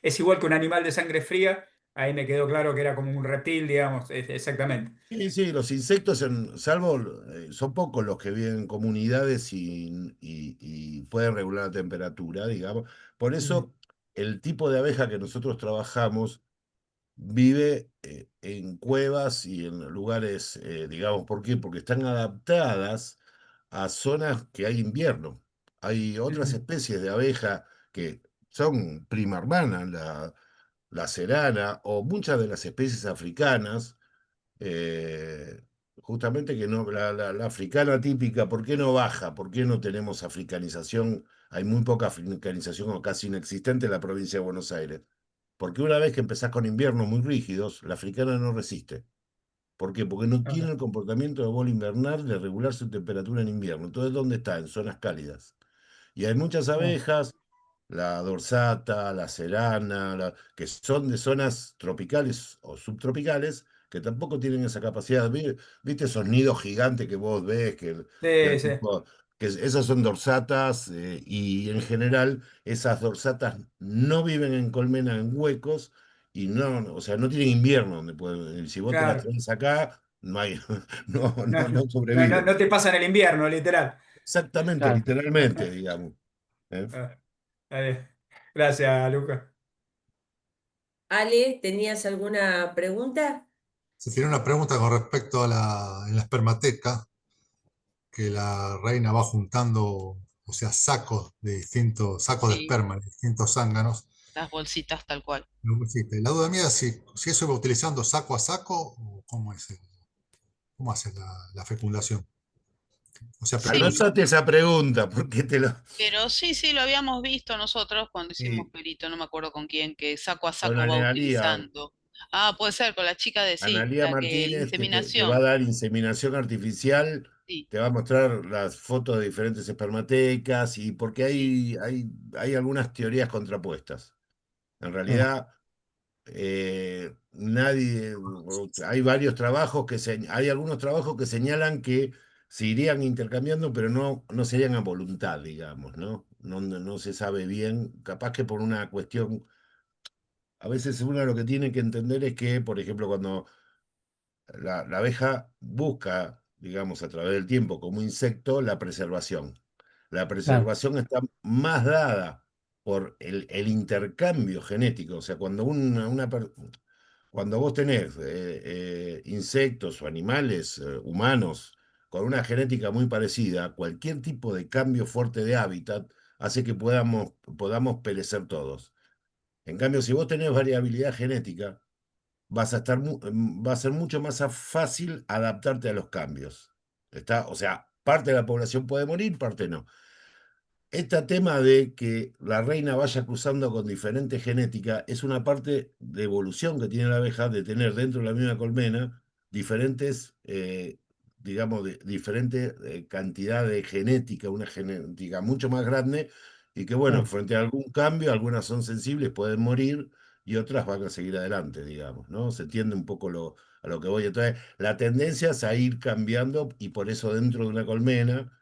es igual que un animal de sangre fría, ahí me quedó claro que era como un reptil, digamos, exactamente. sí, sí, los insectos, salvo, son pocos los que viven en comunidades y pueden regular la temperatura, digamos. Por Mm, eso, el tipo de abeja que nosotros trabajamos vive en cuevas y en lugares, digamos, ¿por qué? Porque están adaptadas a zonas que hay invierno. Hay otras mm, especies de abeja que son prima hermana, la cerana o muchas de las especies africanas, eh, justamente que no, la africana típica, ¿por qué no baja? ¿Por qué no tenemos africanización? Hay muy poca africanización o casi inexistente en la provincia de Buenos Aires. Porque una vez que empezás con inviernos muy rígidos, la africana no resiste. ¿Por qué? Porque no tiene ok, el comportamiento de bolo invernal de regular su temperatura en invierno. Entonces, ¿dónde está? En zonas cálidas. Y hay muchas Ah, abejas, la dorsata, la serana, que son de zonas tropicales o subtropicales, que tampoco tienen esa capacidad. ¿Viste esos nidos gigantes que vos ves, sí, del sí, tipo, esas son dorsatas, y en general esas dorsatas no viven en colmena en huecos y no, o sea, no tienen invierno donde pueden, si vos te las claro. traes acá, no hay, no, No, no, no no, no, sobreviven. no te pasan el invierno, literal. Exactamente, claro. literalmente, digamos. ¿Eh? Ah, está bien. Gracias, Lucas. Ale, ¿tenías alguna pregunta? Se tiene una pregunta con respecto a en la espermateca, que la reina va juntando, o sea, sacos de distintos, sacos de Sí, esperma de distintos zánganos. las bolsitas tal cual. No existe. La duda mía es si eso va utilizando saco a saco o cómo es cómo hace la fecundación. O sea, primero, Sí, Anotate esa pregunta, porque te lo. pero sí, sí, lo habíamos visto nosotros cuando hicimos Y perito, no me acuerdo con quién, que saco a con saco va Analía, utilizando. Ah, puede ser, con la chica de sí, Analía la que Martínez, que te va a inseminación. dar inseminación artificial, Sí, te va a mostrar las fotos de diferentes espermatecas, y porque sí, hay algunas teorías contrapuestas. En Ah, realidad, nadie, hay varios trabajos hay algunos trabajos que señalan que se irían intercambiando, pero no serían a voluntad, digamos, ¿no? No se sabe bien, capaz que por una cuestión, a veces uno lo que tiene que entender es que, por ejemplo, cuando la abeja busca, digamos, a través del tiempo como insecto, la preservación. La claro, preservación está más dada por el intercambio genético, o sea, cuando vos tenés insectos o animales humanos con una genética muy parecida, cualquier tipo de cambio fuerte de hábitat hace que podamos perecer todos. En cambio, si vos tenés variabilidad genética, va a ser mucho más fácil adaptarte a los cambios. O sea, parte de la población puede morir, parte no. Este tema de que la reina vaya cruzando con diferente genética es una parte de evolución que tiene la abeja de tener dentro de la misma colmena diferentes, digamos, diferente cantidad de genética, una genética mucho más grande y que, bueno, claro. frente a algún cambio, algunas son sensibles, pueden morir y otras van a seguir adelante, digamos, ¿no? Se entiende un poco a lo que voy. Entonces, la tendencia es a ir cambiando y por eso dentro de una colmena.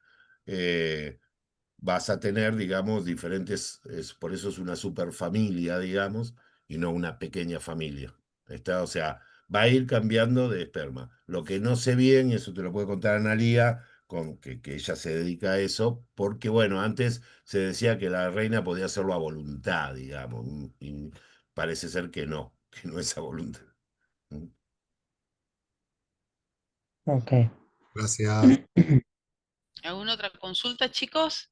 eh, Vas a tener, digamos, por eso es una superfamilia, digamos, y no una pequeña familia. O sea, va a ir cambiando de esperma. Lo que no sé bien, y eso te lo puede contar Analía, que ella se dedica a eso, porque bueno, antes se decía que la reina podía hacerlo a voluntad, digamos, y parece ser que no es a voluntad. ¿Mm? Ok. gracias. ¿alguna otra consulta, chicos?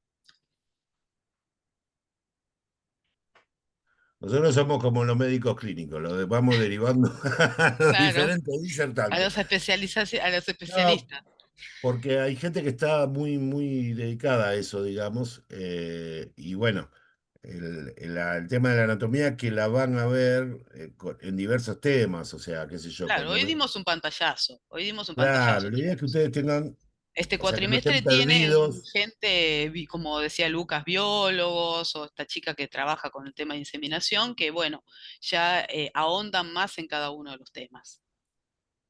Nosotros somos como los médicos clínicos, vamos derivando a los Claro, diferentes a disertantes. los a los No, especialistas. porque hay gente que está muy dedicada a eso, digamos, y bueno, el tema de la anatomía que la van a ver en diversos temas, o sea, qué sé yo, Claro, cuando hoy ven. dimos un pantallazo, hoy dimos un Claro, pantallazo, la idea es que chicos. ustedes tengan Este O sea, que no estén cuatrimestre tiene perdidos. gente, como decía Lucas, biólogos o esta chica que trabaja con el tema de inseminación, que bueno, ya ahondan más en cada uno de los temas.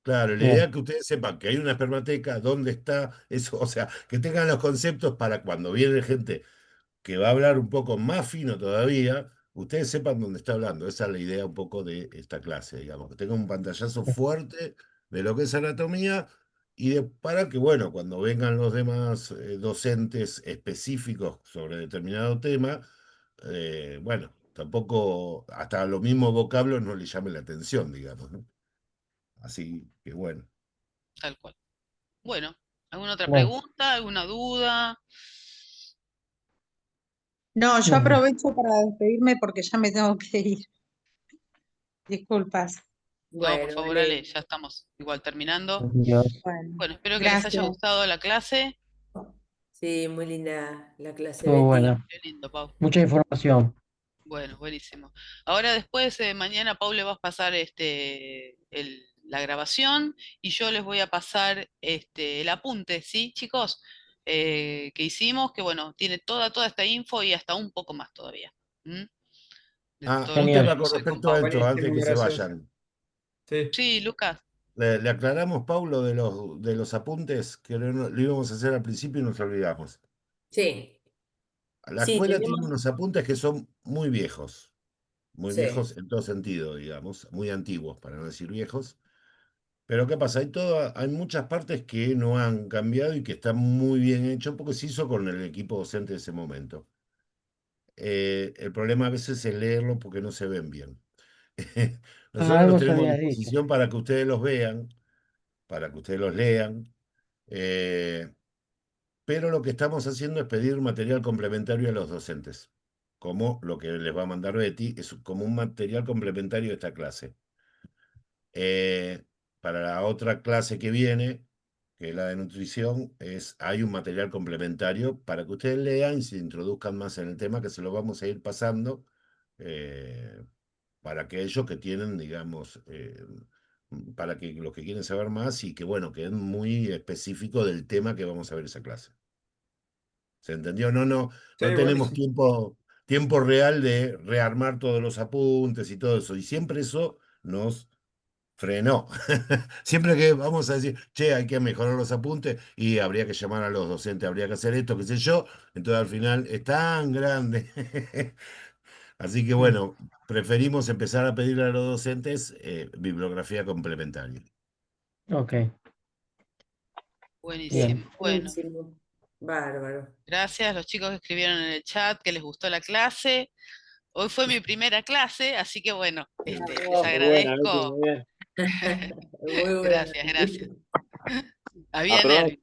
Claro, la idea Bien. es que ustedes sepan que hay una espermateca, dónde está eso, o sea, que tengan los conceptos para cuando viene gente que va a hablar un poco más fino todavía, ustedes sepan dónde está hablando. Esa es la idea un poco de esta clase, digamos, que tenga un pantallazo fuerte de lo que es anatomía para que, bueno, cuando vengan los demás docentes específicos sobre determinado tema, bueno, tampoco hasta los mismos vocablos no les llame la atención, digamos, ¿no? Así que bueno. Tal cual. Bueno, ¿alguna otra Bueno, pregunta? ¿Alguna duda? No, yo bueno, aprovecho para despedirme porque ya me tengo que ir. Disculpas. No, por Bueno, favor, Ale, Ale, ya estamos igual terminando. Dios. Bueno, Bueno, espero que les haya gracias. gustado la clase. sí, muy linda la clase, Estuvo Betty. buena. Qué lindo, Pau. Mucha información. Bueno, buenísimo. Ahora después, mañana, Pau, le vas a pasar la grabación y yo les voy a pasar el apunte, ¿sí, chicos? Que hicimos, que bueno, tiene toda esta info y hasta un poco más todavía. ¿M? De Ah, todo lo un que Genial. tema con hablamos hoy con respecto a Pau. esto, antes Buenísimo, que se gracias. vayan. Sí. Sí, Lucas. Le aclaramos, Paulo, de los apuntes que lo íbamos a hacer al principio y nos olvidamos. Sí, La sí, escuela tiene tenemos, unos apuntes que son muy sí. viejos en todo sentido, digamos, muy antiguos, para no decir viejos. Pero ¿qué pasa? Hay muchas partes que no han cambiado y que están muy bien hechos porque se hizo con el equipo docente de ese momento. El problema a veces es leerlo porque no se ven bien. Ah, Nosotros los algo se tenemos a había dicho. disposición para que ustedes los vean, para que ustedes los lean. eh, pero lo que estamos haciendo es pedir material complementario a los docentes, como lo que les va a mandar Betty, es como un material complementario de esta clase. Eh, para la otra clase que viene, que es la de nutrición, hay un material complementario para que ustedes lean y se introduzcan más en el tema, que se lo vamos a ir pasando eh, para aquellos que tienen, digamos, para que los que quieren saber más y que, bueno, que es muy específico del tema que vamos a ver esa clase. ¿Se entendió? No Sí, tenemos buenísimo. tiempo real de rearmar todos los apuntes y todo eso. Y siempre eso nos frenó. Siempre que vamos a decir, che, hay que mejorar los apuntes y habría que llamar a los docentes, habría que hacer esto, qué sé yo. Entonces al final es tan grande. Así que Mm, bueno, preferimos empezar a pedirle a los docentes bibliografía complementaria. ok, bien. Buenísimo. Bueno, Buenísimo. Bárbaro. gracias a los chicos que escribieron en el chat que les gustó la clase. Hoy fue mi primera clase, así que bueno, les Muy buena, Betty, agradezco. muy bien. Muy bueno. Gracias, gracias. Había Aprobado. nervios,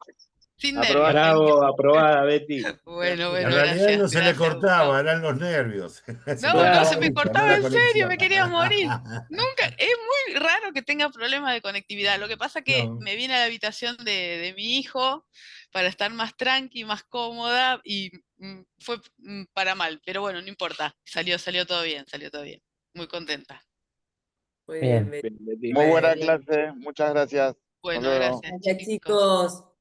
sin nervios. Bravo, aprobada, Betty. Bueno, En bueno, realidad gracias, no se le gracias, Gustavo. cortaba, eran los nervios. Se No, no cortaba se Claro. me mucho, no cortaba la en serio, conexión. me quería morir. Nunca, es muy raro que tenga problemas de conectividad. Lo que pasa que No. me vine a la habitación de mi hijo para estar más tranqui, más cómoda y fue para mal, pero bueno, no importa. Salió todo bien, salió todo bien. Muy contenta. Muy bien, Bien. Betty. Bien, Betty. Muy buena Bueno, clase, muchas gracias. Hasta Bueno, luego. gracias, gracias chicos. chicos.